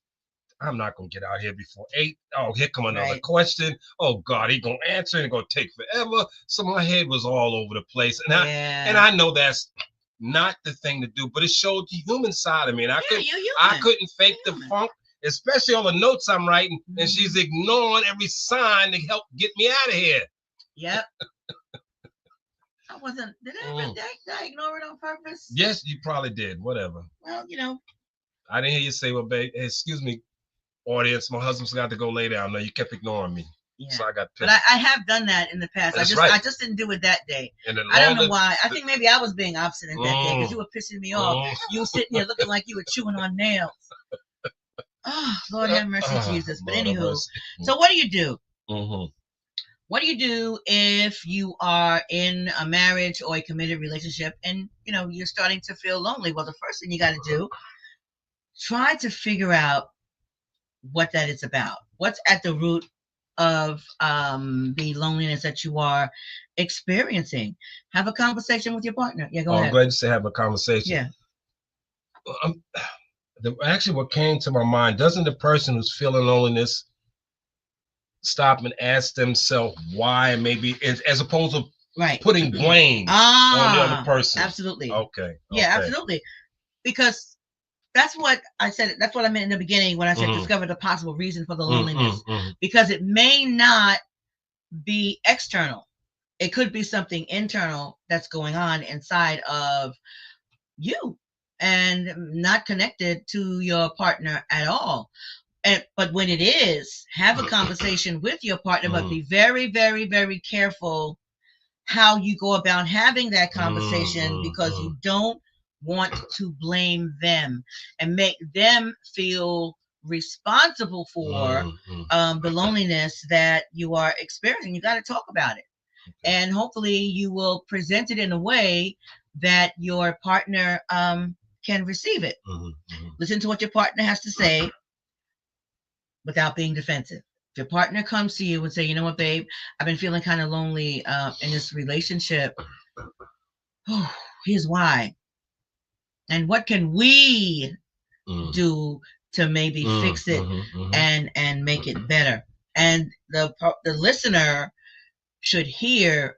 I'm not going to get out here before 8. Oh, here come another question. Oh, God, he going to answer and it's going to take forever. So my head was all over the place. And I know that's not the thing to do, but it showed the human side of me. And I couldn't fake the funk, especially all the notes I'm writing. And she's ignoring every sign to help get me out of here. Yep. Did I ignore it on purpose? Yes, you probably did. Whatever. Well, I didn't hear you say, well, babe, excuse me, audience, my husband's got to go lay down. No, you kept ignoring me. Yeah. So I got pissed. But I have done that in the past. I just didn't do it that day. I don't know why. I think maybe I was being obstinate that day because you were pissing me off. You were sitting there looking like you were chewing on nails. Oh, Lord have mercy, Jesus. But anywho, so what do you do? What do you do if you are in a marriage or a committed relationship and, you're starting to feel lonely? Well, the first thing you got to do, try to figure out what that is about. What's at the root of the loneliness that you are experiencing? Have a conversation with your partner. Yeah, go ahead. I'm glad you said have a conversation. Yeah. Actually, what came to my mind, doesn't the person who's feeling loneliness stop and ask themselves why, maybe, as opposed to putting blame on the other person? Absolutely. Okay. Yeah, absolutely. Because that's what I said. That's what I meant in the beginning when I said discover the possible reason for the loneliness. Because it may not be external. It could be something internal that's going on inside of you and not connected to your partner at all. But when it is, have a conversation with your partner, but be very, very, very careful how you go about having that conversation, because you don't want to blame them and make them feel responsible for the loneliness that you are experiencing. You got to talk about it. And hopefully you will present it in a way that your partner can receive it. Listen to what your partner has to say without being defensive. If your partner comes to you and say, you know what, babe, I've been feeling kind of lonely in this relationship. Oh, here's why. And what can we do to maybe fix it and make it better? And the listener should hear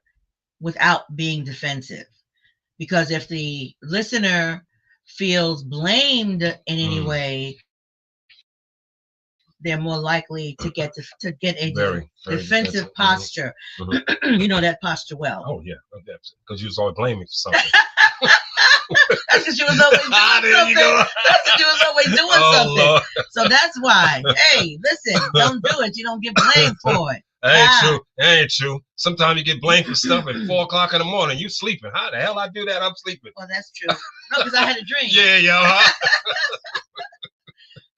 without being defensive. Because if the listener feels blamed in any way, they're more likely to get a very defensive posture. You know that posture well. Oh yeah, because you was always blaming for something. That's because you was always doing something. That's because you was always doing something. Lord. So that's why. Hey, listen, don't do it. You don't get blamed for it. That ain't true. Sometimes you get blamed for stuff at 4 o'clock in the morning. You sleeping. How the hell I do that? I'm sleeping. Well, that's true. No, because I had a dream. Yeah.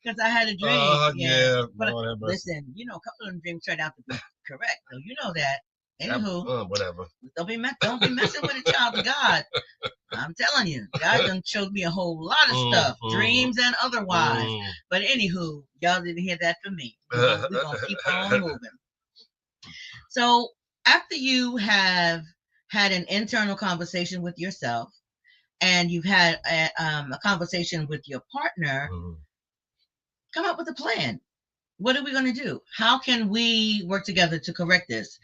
Because I had a dream. Yeah. But listen, a couple of them dreams turned out to be correct. So you know that. Anywho, whatever. Don't be messing with a child of God. I'm telling you, God done showed me a whole lot of stuff, dreams and otherwise. But anywho, y'all didn't hear that from me. We're gonna keep on moving. So after you have had an internal conversation with yourself, and you've had a conversation with your partner, come up with a plan. What are we going to do? How can we work together to correct this?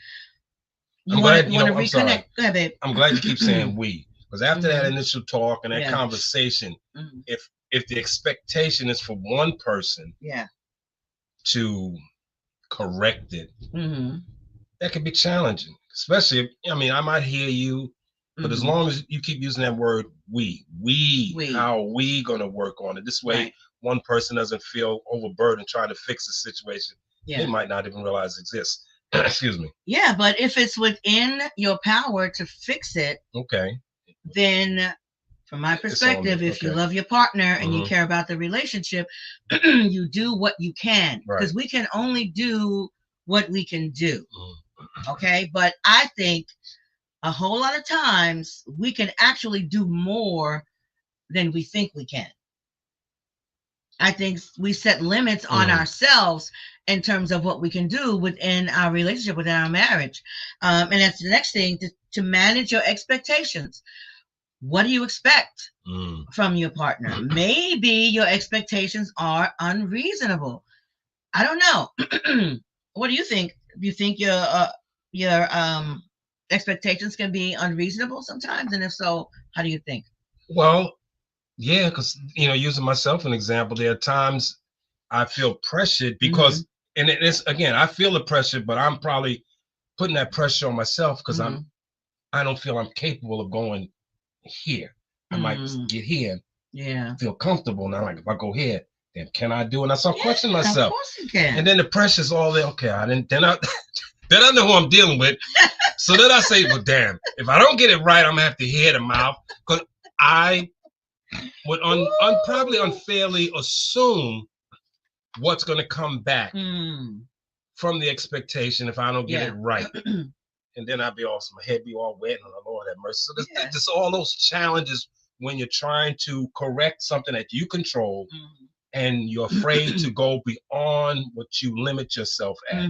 You want to reconnect? Go ahead, babe. I'm glad you keep saying we, because after that initial talk and that conversation, if the expectation is for one person to correct it, that can be challenging. Especially if, I might hear you, but as long as you keep using that word we, how are we going to work on it? This way, one person doesn't feel overburdened trying to fix the situation. They might not even realize it exists. Excuse me. Yeah, but if it's within your power to fix it, then from my perspective, if you love your partner and you care about the relationship, you do what you can, because we can only do what we can do. Okay, but I think a whole lot of times we can actually do more than we think we can. I think we set limits on ourselves in terms of what we can do within our relationship, within our marriage. And that's the next thing, to manage your expectations. What do you expect from your partner? Maybe your expectations are unreasonable. I don't know. What do you think? Do you think your expectations can be unreasonable sometimes? And if so, how do you think? Well, yeah, because, using myself an example, there are times I feel pressured because, and it's, again, I feel the pressure, but I'm probably putting that pressure on myself because I don't feel I'm capable of going here. I might get here and feel comfortable. Now, like, if I go here, then can I do it? And I start questioning myself. Of course you can. And then the pressure's all there. Okay, then I know who I'm dealing with. So then I say, well, damn, if I don't get it right, I'm going to have to hear the mouth, because I would probably unfairly assume what's going to come back from the expectation if I don't get it right. And then I'd be awesome. My head be all wet, and the Lord have mercy. So there's all those challenges when you're trying to correct something that you control and you're afraid to go beyond what you limit yourself at.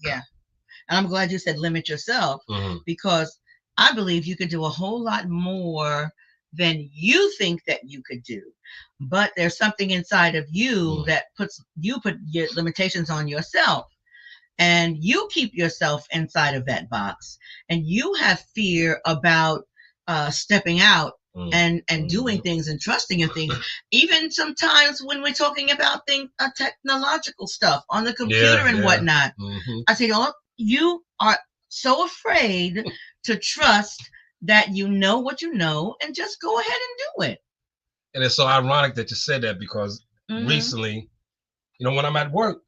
Yeah. And I'm glad you said limit yourself, because I believe you could do a whole lot more than you think that you could do. But there's something inside of you that put your limitations on yourself. And you keep yourself inside of that box. And you have fear about stepping out and doing things and trusting in things. Even sometimes when we're talking about things, technological stuff on the computer and whatnot, I say, oh, you are so afraid to trust that you know what you know, and just go ahead and do it. And it's so ironic that you said that, because recently, when I'm at work,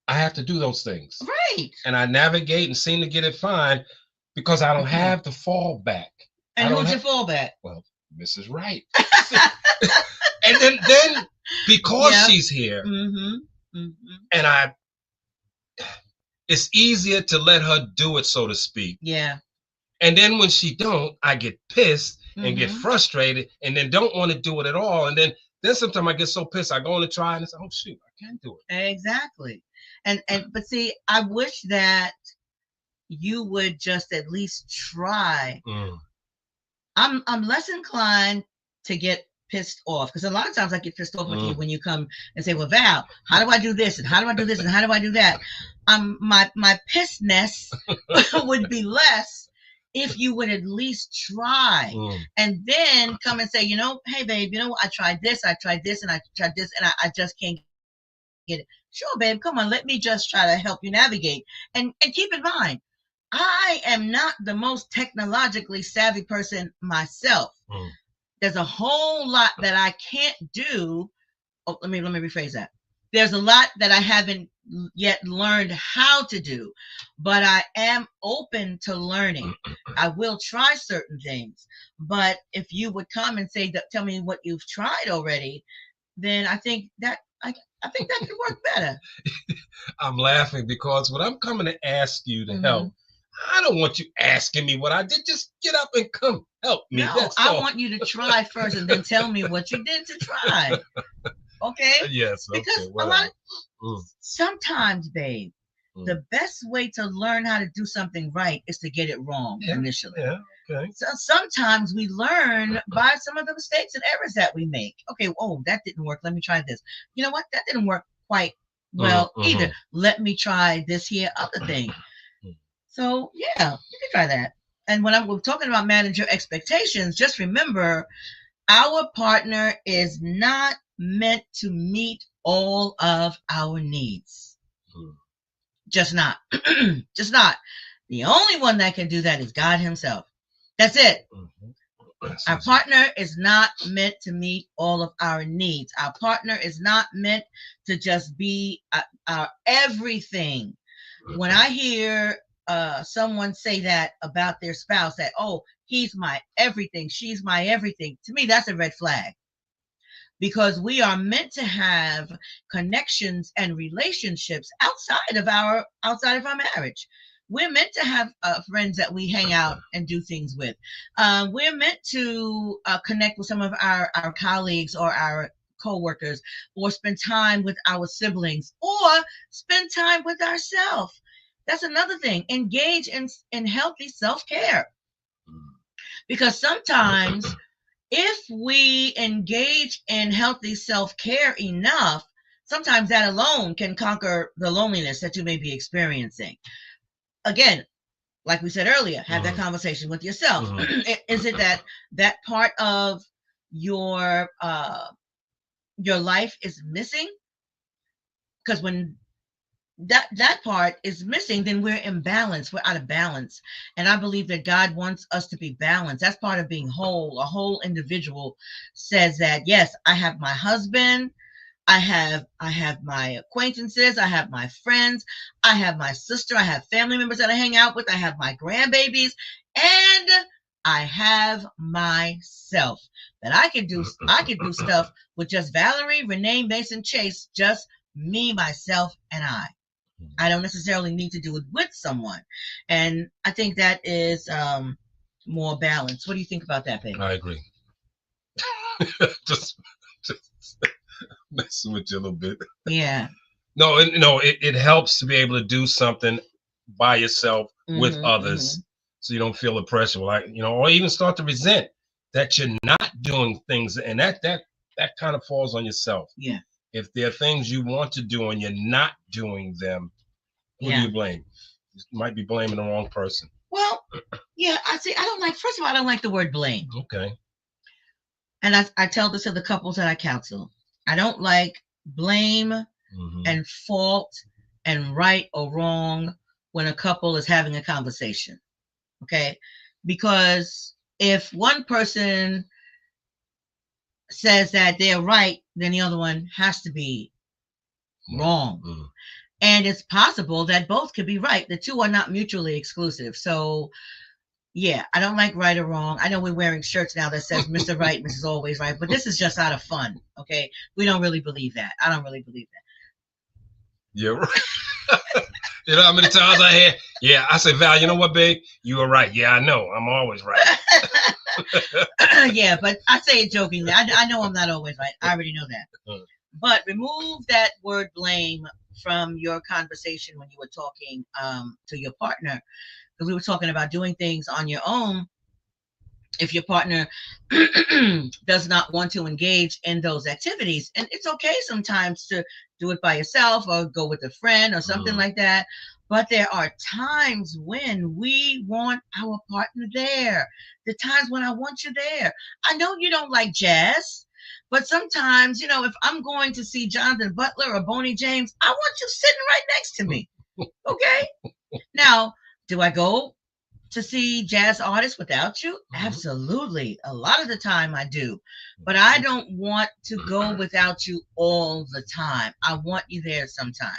I have to do those things. Right. And I navigate and seem to get it fine because I don't have the fallback. And who's your fallback? Well, Mrs. Wright. And then because she's here, and it's easier to let her do it, so to speak. Yeah. And then when she don't, I get pissed and get frustrated, and then don't want to do it at all. And then sometimes I get so pissed, I go on to try and I say, oh shoot, I can't do it. Exactly. But see, I wish that you would just at least try. I'm less inclined to get pissed off, because a lot of times I get pissed off with you when you come and say, well, Val, how do I do this, and how do I do this, and how do I do that? My pissness would be less if you would at least try, and then come and say, hey babe, I tried this, and I tried this, and I just can't get it. Sure, babe, come on, let me just try to help you navigate. And keep in mind, I am not the most technologically savvy person myself. There's a whole lot that I can't do. Oh, let me rephrase that. There's a lot that I haven't yet learned how to do, but I am open to learning. I will try certain things, but if you would come and say that, tell me what you've tried already, then I think that could work better. I'm laughing because when I'm coming to ask you to help, I don't want you asking me what I did. Just get up and come help me. No, I want you to try first and then tell me what you did to try. Okay? Yes. Because a lot of, sometimes, babe, the best way to learn how to do something right is to get it wrong initially. Yeah. Okay. So sometimes we learn by some of the mistakes and errors that we make. Okay, that didn't work. Let me try this. You know what? That didn't work quite well either. Let me try this here other thing. So yeah, you can try that. And when we're talking about manage your expectations, just remember, our partner is not meant to meet all of our needs. Just not. Just not. The only one that can do that is God himself. That's it. Our partner is not meant to meet all of our needs. Our partner is not meant to just be our everything. When I hear someone say that about their spouse, that, oh, he's my everything, she's my everything, to me, that's a red flag. Because we are meant to have connections and relationships outside of our marriage. We're meant to have friends that we hang out and do things with. We're meant to connect with some of our colleagues or our co-workers, or spend time with our siblings, or spend time with ourselves. That's another thing. Engage in healthy self-care. Because sometimes if we engage in healthy self-care enough, sometimes that alone can conquer the loneliness that you may be experiencing. Again, like we said earlier, have that conversation with yourself. Is it that part of your life is missing? Because when that part is missing, then we're imbalanced. We're out of balance. And I believe that God wants us to be balanced. That's part of being whole. A whole individual says that, yes, I have my husband, I have my acquaintances, I have my friends, I have my sister, I have family members that I hang out with, I have my grandbabies, and I have myself. That I can do stuff with just Valerie, Renee, Mason, Chase, just me, myself, and I. I don't necessarily need to do it with someone. And I think that is more balanced. What do you think about that, baby? I agree. just Messing with you a little bit. Yeah. No, it helps to be able to do something by yourself with others, so you don't feel the pressure, like, or even start to resent that you're not doing things, and that kind of falls on yourself. Yeah. If there are things you want to do and you're not doing them, who do you blame? You might be blaming the wrong person. Well, yeah, first of all, I don't like the word blame. Okay. And I tell this to the couples that I counsel. I don't like blame and fault and right or wrong when a couple is having a conversation. Okay? Because if one person says that they're right, then the other one has to be wrong. And it's possible that both could be right. The two are not mutually exclusive. So, yeah, I don't like right or wrong. I know we're wearing shirts now that says Mr. Right, Mrs. Always Right, but this is just out of fun, okay? We don't really believe that. I don't really believe that. Yeah, right. You know how many times I hear, yeah, I say, Val, you know what, babe? You were right. Yeah, I know. I'm always right. Yeah, but I say it jokingly. I know I'm not always right. I already know that. But remove that word blame from your conversation when you were talking to your partner, because we were talking about doing things on your own. If your partner does not want to engage in those activities, and it's okay sometimes to do it by yourself or go with a friend or something like that, but there are times when we want our partner there. The times when I want you there. I know you don't like jazz, but sometimes, if I'm going to see Jonathan Butler or Boney James, I want you sitting right next to me. Okay? Now, do I go to see jazz artists without you? Absolutely. A lot of the time I do. But I don't want to go without you all the time. I want you there sometime.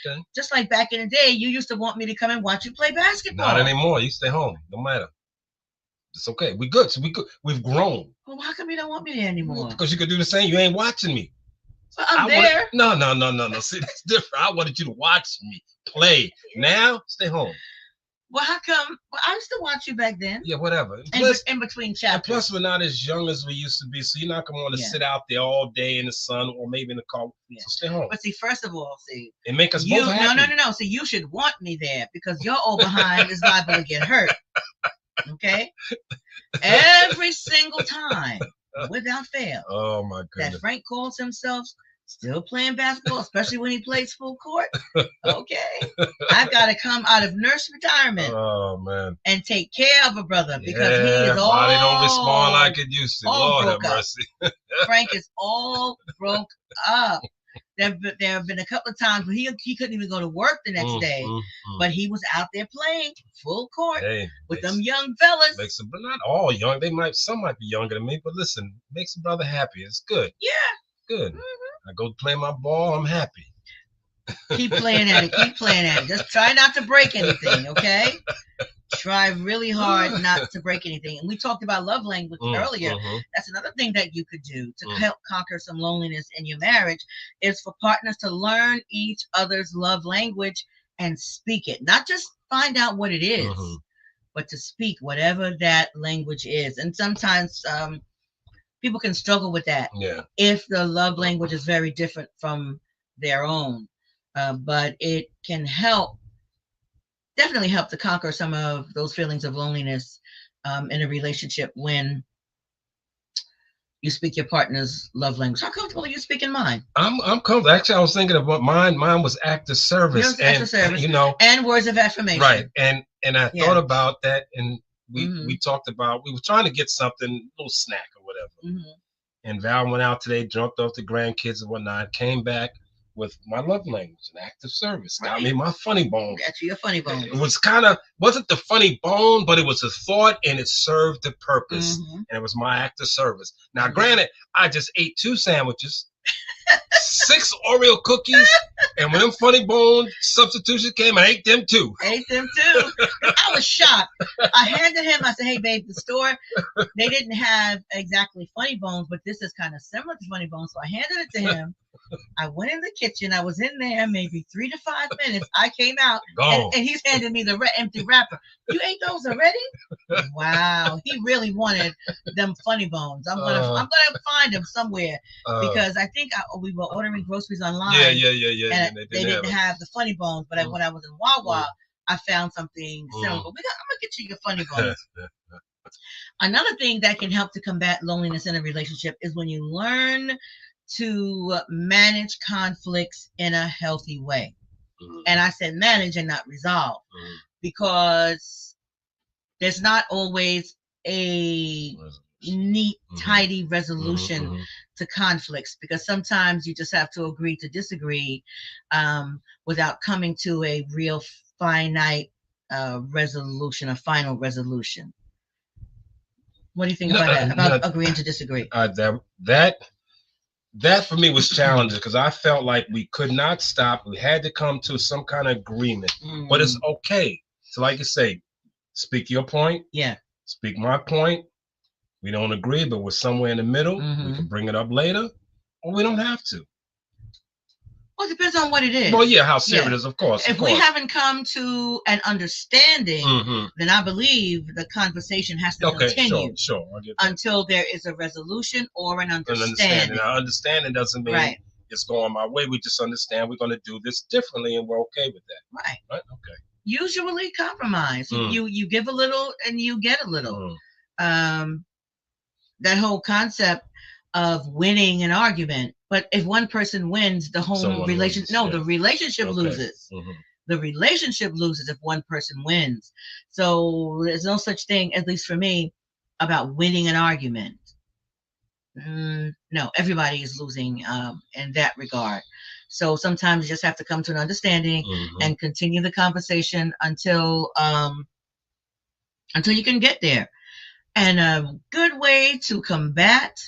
Okay. Just like back in the day, you used to want me to come and watch you play basketball. Not anymore. You stay home. No matter. It's okay. We good. So we good. We've grown. Well, how come you don't want me there anymore? Because you could do the same. You ain't watching me. Well, I'm there. No. See, that's different. I wanted you to watch me play. Now, stay home. Well, how come? Well, I used to watch you back then. Yeah, whatever. Plus, in between chapters. And plus, we're not as young as we used to be, so you're not going to want to sit out there all day in the sun or maybe in the car. Yeah. So stay home. But see, first of all, it make us both happy. No. So you should want me there because your old behind is liable to get hurt. Okay? Every single time, without fail. Oh, my goodness. That Frank calls himself still playing basketball, especially when he plays full court. Okay. I've got to come out of nurse retirement. Oh, man. And take care of a brother because he is all... body don't respond like it used to. Lord have mercy. Frank is all broke up. There have been a couple of times where he couldn't even go to work the next day, but he was out there playing full court with them young fellas. But not all young. Some might be younger than me, but listen, makes a brother happy. It's good. Yeah. Good. I go play my ball. I'm happy. Keep playing at it. Just try not to break anything, okay? Try really hard not to break anything. And we talked about love language earlier. That's another thing that you could do to help conquer some loneliness in your marriage is for partners to learn each other's love language and speak it. Not just find out what it is, but to speak whatever that language is. And sometimes people can struggle with that if the love language is very different from their own. But it can definitely help to conquer some of those feelings of loneliness in a relationship when you speak your partner's love language. How comfortable are you speaking mine? I'm comfortable. Actually, I was thinking about mine. Mine was act of service. And words of affirmation. Right. And I thought about that, and we talked about, we were trying to get something, a little snack or whatever. And Val went out today, dropped off the grandkids and whatnot, came back with my love language, an act of service. Right. I mean, my funny bone. Got you your funny bone. It was wasn't the funny bone, but it was a thought, and it served the purpose. And it was my act of service. Now, granted, I just ate 2 sandwiches, 6 Oreo cookies, and when them funny bone substitutions came, I ate them too. I was shocked. I handed him, I said, hey, babe, the store, they didn't have exactly funny bones, but this is kind of similar to funny bones. So I handed it to him. I went in the kitchen. I was in there maybe 3 to 5 minutes. I came out, and he's handing me the empty wrapper. You ate those already? Wow, he really wanted them funny bones. I'm gonna find them somewhere because I think we were ordering groceries online. Yeah. And they didn't have the funny bones, but when I was in Wawa, I found something similar. I'm gonna get you your funny bones. Another thing that can help to combat loneliness in a relationship is when you learn to manage conflicts in a healthy way. And I said manage and not resolve, because there's not always a neat, tidy resolution to conflicts, because sometimes you just have to agree to disagree without coming to a real finite resolution, a final resolution. What do you think about that? About agreeing to disagree? That for me was challenging, because I felt like we could not stop. We had to come to some kind of agreement. But it's okay. So like you say, speak your point. Yeah. Speak my point. We don't agree, but we're somewhere in the middle. We can bring it up later, or we don't have to. Well, it depends on what it is. Well, yeah, how serious, of course. If we haven't come to an understanding, then I believe the conversation has to continue. Sure. Until there is a resolution or an understanding. Now, understanding doesn't mean it's going my way. We just understand we're going to do this differently, and we're okay with that. Right. Okay. Usually compromise. You give a little and you get a little. That whole concept of winning an argument. But if one person wins, the whole relationship the relationship loses. The relationship loses if one person wins. So there's no such thing, at least for me, about winning an argument. No, everybody is losing in that regard. So sometimes you just have to come to an understanding and continue the conversation until you can get there. And a good way to combat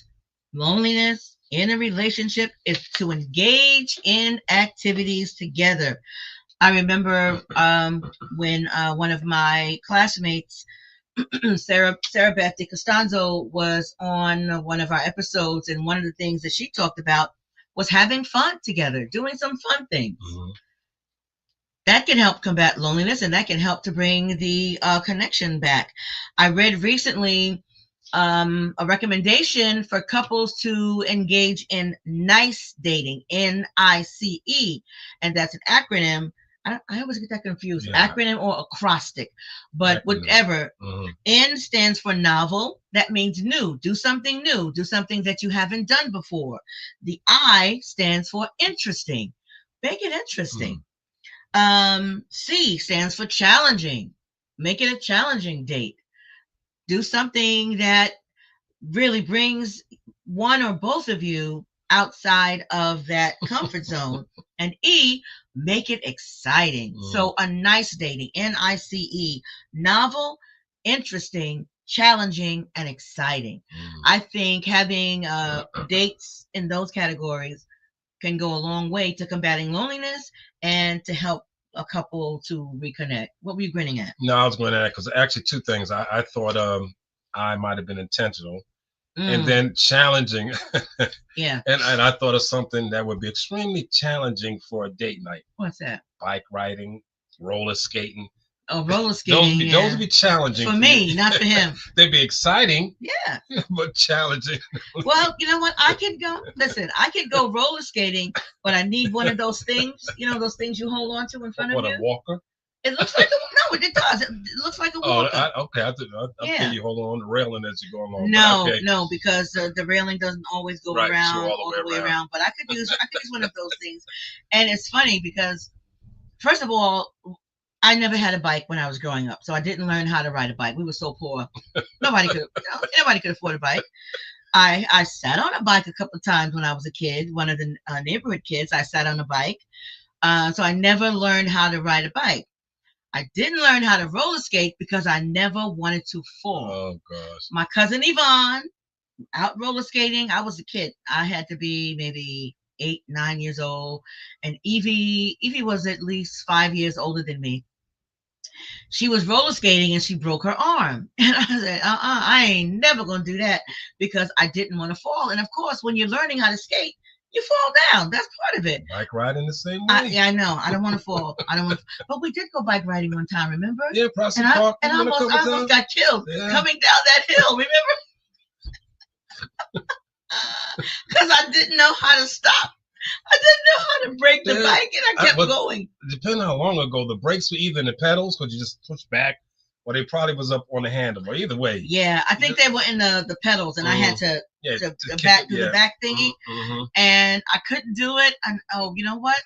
loneliness in a relationship is to engage in activities together. I remember when one of my classmates, Sarah Beth DiCostanzo, was on one of our episodes, and one of the things that she talked about was having fun together, doing some fun things. That can help combat loneliness, and that can help to bring the connection back. I read recently a recommendation for couples to engage in NICE dating, NICE, and that's an acronym. I always get that confused, acronym or acrostic, but whatever. N stands for novel. That means new. Do something new. Do something that you haven't done before. The I stands for interesting. Make it interesting. C stands for challenging. Make it a challenging date. Do something that really brings one or both of you outside of that comfort zone. And E, make it exciting. So a NICE dating, NICE, novel, interesting, challenging, and exciting. I think having dates in those categories can go a long way to combating loneliness and to help a couple to reconnect. What were you grinning at? No, I was going at that because actually two things. I thought I might have been intentional. And then challenging. Yeah. And I thought of something that would be extremely challenging for a date night. What's that? Bike riding, roller skating. Oh, roller skating. Those would be challenging for me, not for him. They'd be exciting. Yeah. But challenging. Well, you know what? I could go roller skating, but I need one of those things, those things you hold on to in front of you. What, a walker? It looks like it does. It looks like a walker. Okay. I think you hold on the railing as you go along. No, because the railing doesn't always go around all the way around. But I could use one of those things. And it's funny because, first of all, I never had a bike when I was growing up, so I didn't learn how to ride a bike. We were so poor. Nobody could afford a bike. I sat on a bike a couple of times when I was a kid. One of the neighborhood kids, I sat on a bike. So I never learned how to ride a bike. I didn't learn how to roller skate because I never wanted to fall. Oh, gosh. My cousin Yvonne, out roller skating. I was a kid. I had to be maybe 8, 9 years old. And Evie was at least 5 years older than me. She was roller skating and she broke her arm. And I said, I ain't never going to do that because I didn't want to fall. And of course, when you're learning how to skate, You fall down. That's part of it. Bike riding the same way. Yeah, I know. I don't want to fall. I don't want. But we did go bike riding one time. Remember? Yeah, Prospect Park. And I almost got killed coming down that hill. Remember? Because I didn't know how to stop. I didn't know how to brake the bike, and I kept going. Depending on how long ago, the brakes were either in the pedals, because you just push back, or they probably was up on the handle. But either way. Yeah, I think they were in the pedals, and I had to the back thingy, and I couldn't do it. And you know what?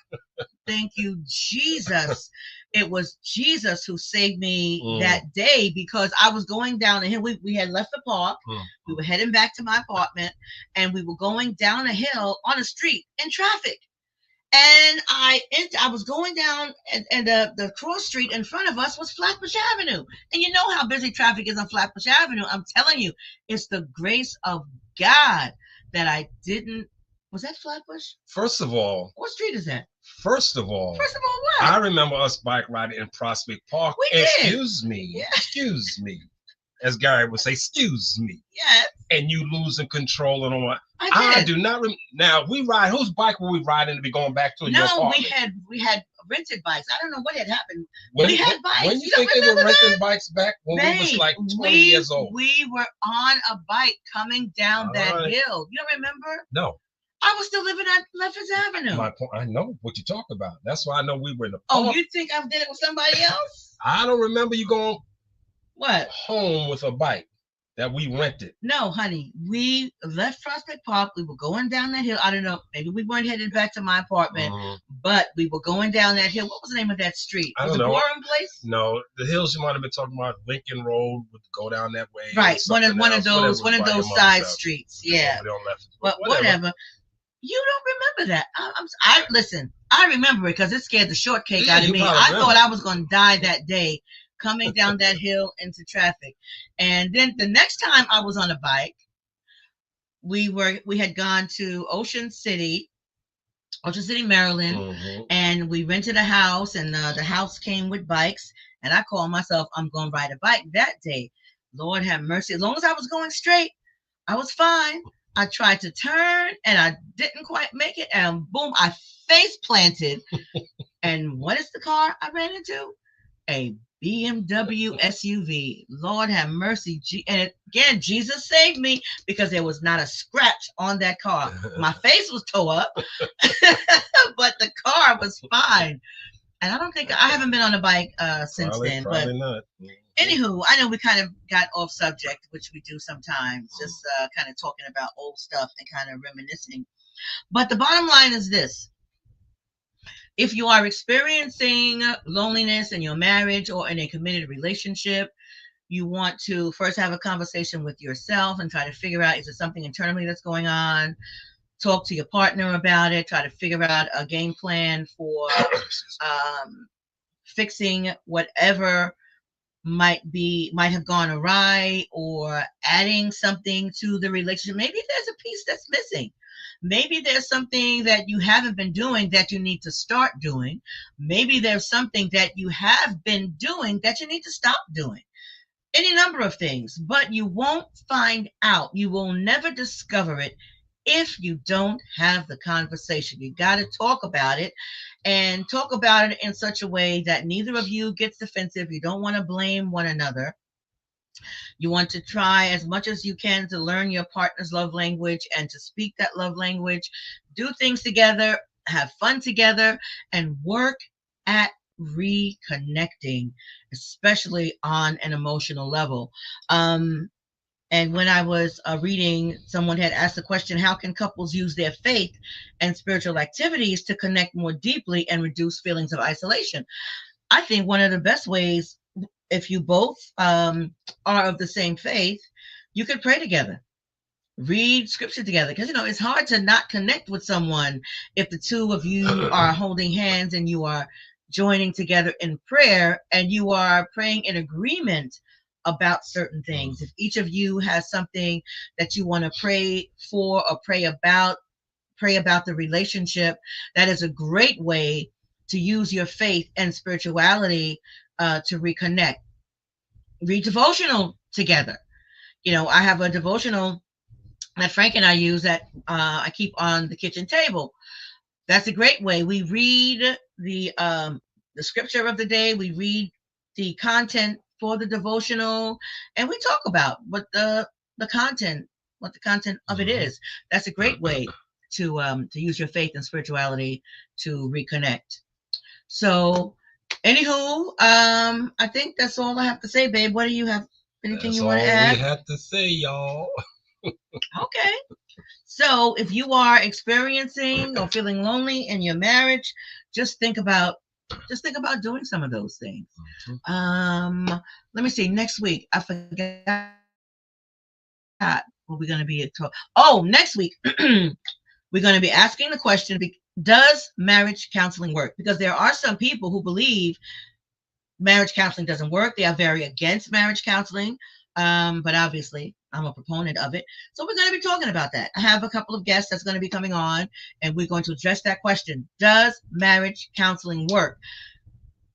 Thank you, Jesus. It was Jesus who saved me that day, because I was going down the hill. We had left the park. We were heading back to my apartment, and we were going down a hill on a street in traffic. And I was going down, and the cross street in front of us was Flatbush Avenue. And you know how busy traffic is on Flatbush Avenue. I'm telling you, it's the grace of God that I didn't. Was that Flatbush? First of all. What street is that? First of all, what? I remember us bike riding in Prospect Park. We did. Excuse me. As Gary would say, excuse me. Yes. And you losing control and all that. I do not. Now we ride. Whose bike were we riding to be going back to? Your apartment? we had rented bikes. I don't know what had happened. We had bikes. When you think they were renting bikes back when we was like 20 years old? We were on a bike coming down that hill. You don't remember? No. I was still living on Lefferts Avenue. My point. I know what you talk about. That's why I know we were in the park. Oh, you think I did it with somebody else? I don't remember you going home with a bike that we rented. No, honey. We left Prospect Park. We were going down that hill. I don't know. Maybe we weren't headed back to my apartment, but we were going down that hill. What was the name of that street? I don't know. Was it Gorham Place? No, the hills you might have been talking about. Lincoln Road would go down that way. Right, one of those side streets. Yeah, but whatever. You don't remember that. Listen. I remember it because it scared the shortcake out of me. I thought I was going to die that day coming down that hill into traffic. And then the next time I was on a bike, we had gone to Ocean City, Maryland, and we rented a house, and the house came with bikes. And I called myself, I'm going to ride a bike that day. Lord have mercy. As long as I was going straight, I was fine. I tried to turn and I didn't quite make it, and boom, I face planted. And what is the car I ran into? A BMW SUV. Lord have mercy. And again, Jesus saved me, because there was not a scratch on that car. My face was tore up, but the car was fine. And I haven't been on a bike since then. Probably not. Anywho, I know we kind of got off subject, which we do sometimes, just kind of talking about old stuff and kind of reminiscing. But the bottom line is this. If you are experiencing loneliness in your marriage or in a committed relationship, you want to first have a conversation with yourself and try to figure out, is there something internally that's going on? Talk to your partner about it. Try to figure out a game plan for fixing whatever might have gone awry, or adding something to the relationship. Maybe there's a piece that's missing. Maybe there's something that you haven't been doing that you need to start doing. Maybe there's something that you have been doing that you need to stop doing. Any number of things, but you won't find out. You will never discover it if you don't have the conversation. You got to talk about it, and talk about it in such a way that neither of you gets defensive. You don't want to blame one another. You want to try as much as you can to learn your partner's love language and to speak that love language. Do things together, have fun together, and work at reconnecting, especially on an emotional level. And when I was reading, someone had asked the question, how can couples use their faith and spiritual activities to connect more deeply and reduce feelings of isolation? I think one of the best ways, if you both are of the same faith, you could pray together, read scripture together. Because, it's hard to not connect with someone if the two of you are holding hands and you are joining together in prayer and you are praying in agreement about certain things. If each of you has something that you want to pray for or pray about the relationship, that is a great way to use your faith and spirituality to reconnect. Read devotional together. I have a devotional that Frank and I use that I keep on the kitchen table. That's a great way. We read the scripture of the day. We read the content for the devotional, and we talk about the content, what the content of it is. That's a great way to use your faith and spirituality to reconnect. So, anywho, I think that's all I have to say, babe. What do you have? Anything That's you want to all add? we have to say, y'all. Okay. So, if you are experiencing or feeling lonely in your marriage, just think about doing some of those things. Let me see. Next week, I forgot what we're going to be next week we're going to be asking the question: does marriage counseling work? Because there are some people who believe marriage counseling doesn't work. They are very against marriage counseling. But obviously, I'm a proponent of it. So we're going to be talking about that. I have a couple of guests that's going to be coming on, and we're going to address that question. Does marriage counseling work?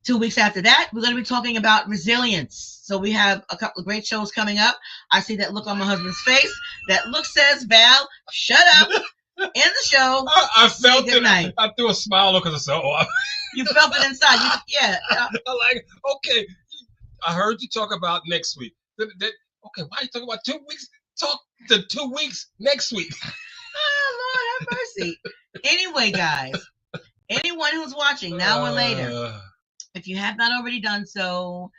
2 weeks after that, we're going to be talking about resilience. So we have a couple of great shows coming up. I see that look on my husband's face. That look says, Val, shut up. In the show. I felt it. Night. I threw a smile because I said, "Oh." You felt it inside. Yeah. I like, okay. I heard you talk about next week. Okay, why are you talking about 2 weeks? Talk the 2 weeks next week. Oh, Lord have mercy. Anyway, guys, anyone who's watching now or later, if you have not already done so,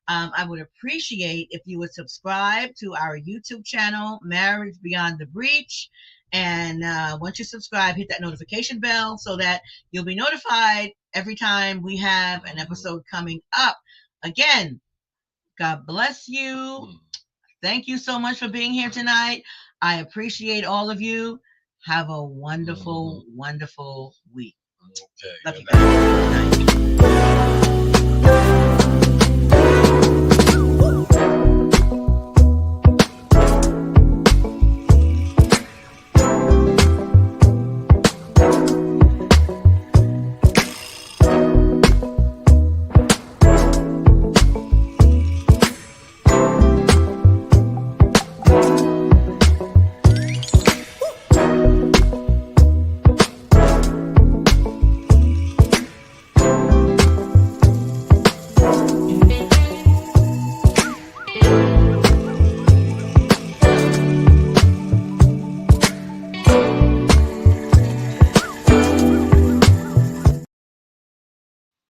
I would appreciate if you would subscribe to our YouTube channel, Marriage Beyond the Breach. And once you subscribe, hit that notification bell so that you'll be notified every time we have an episode coming up. Again, God bless you. Thank you so much for being here tonight. I appreciate all of you. Have a wonderful, wonderful week. Okay. Love you guys. Good night.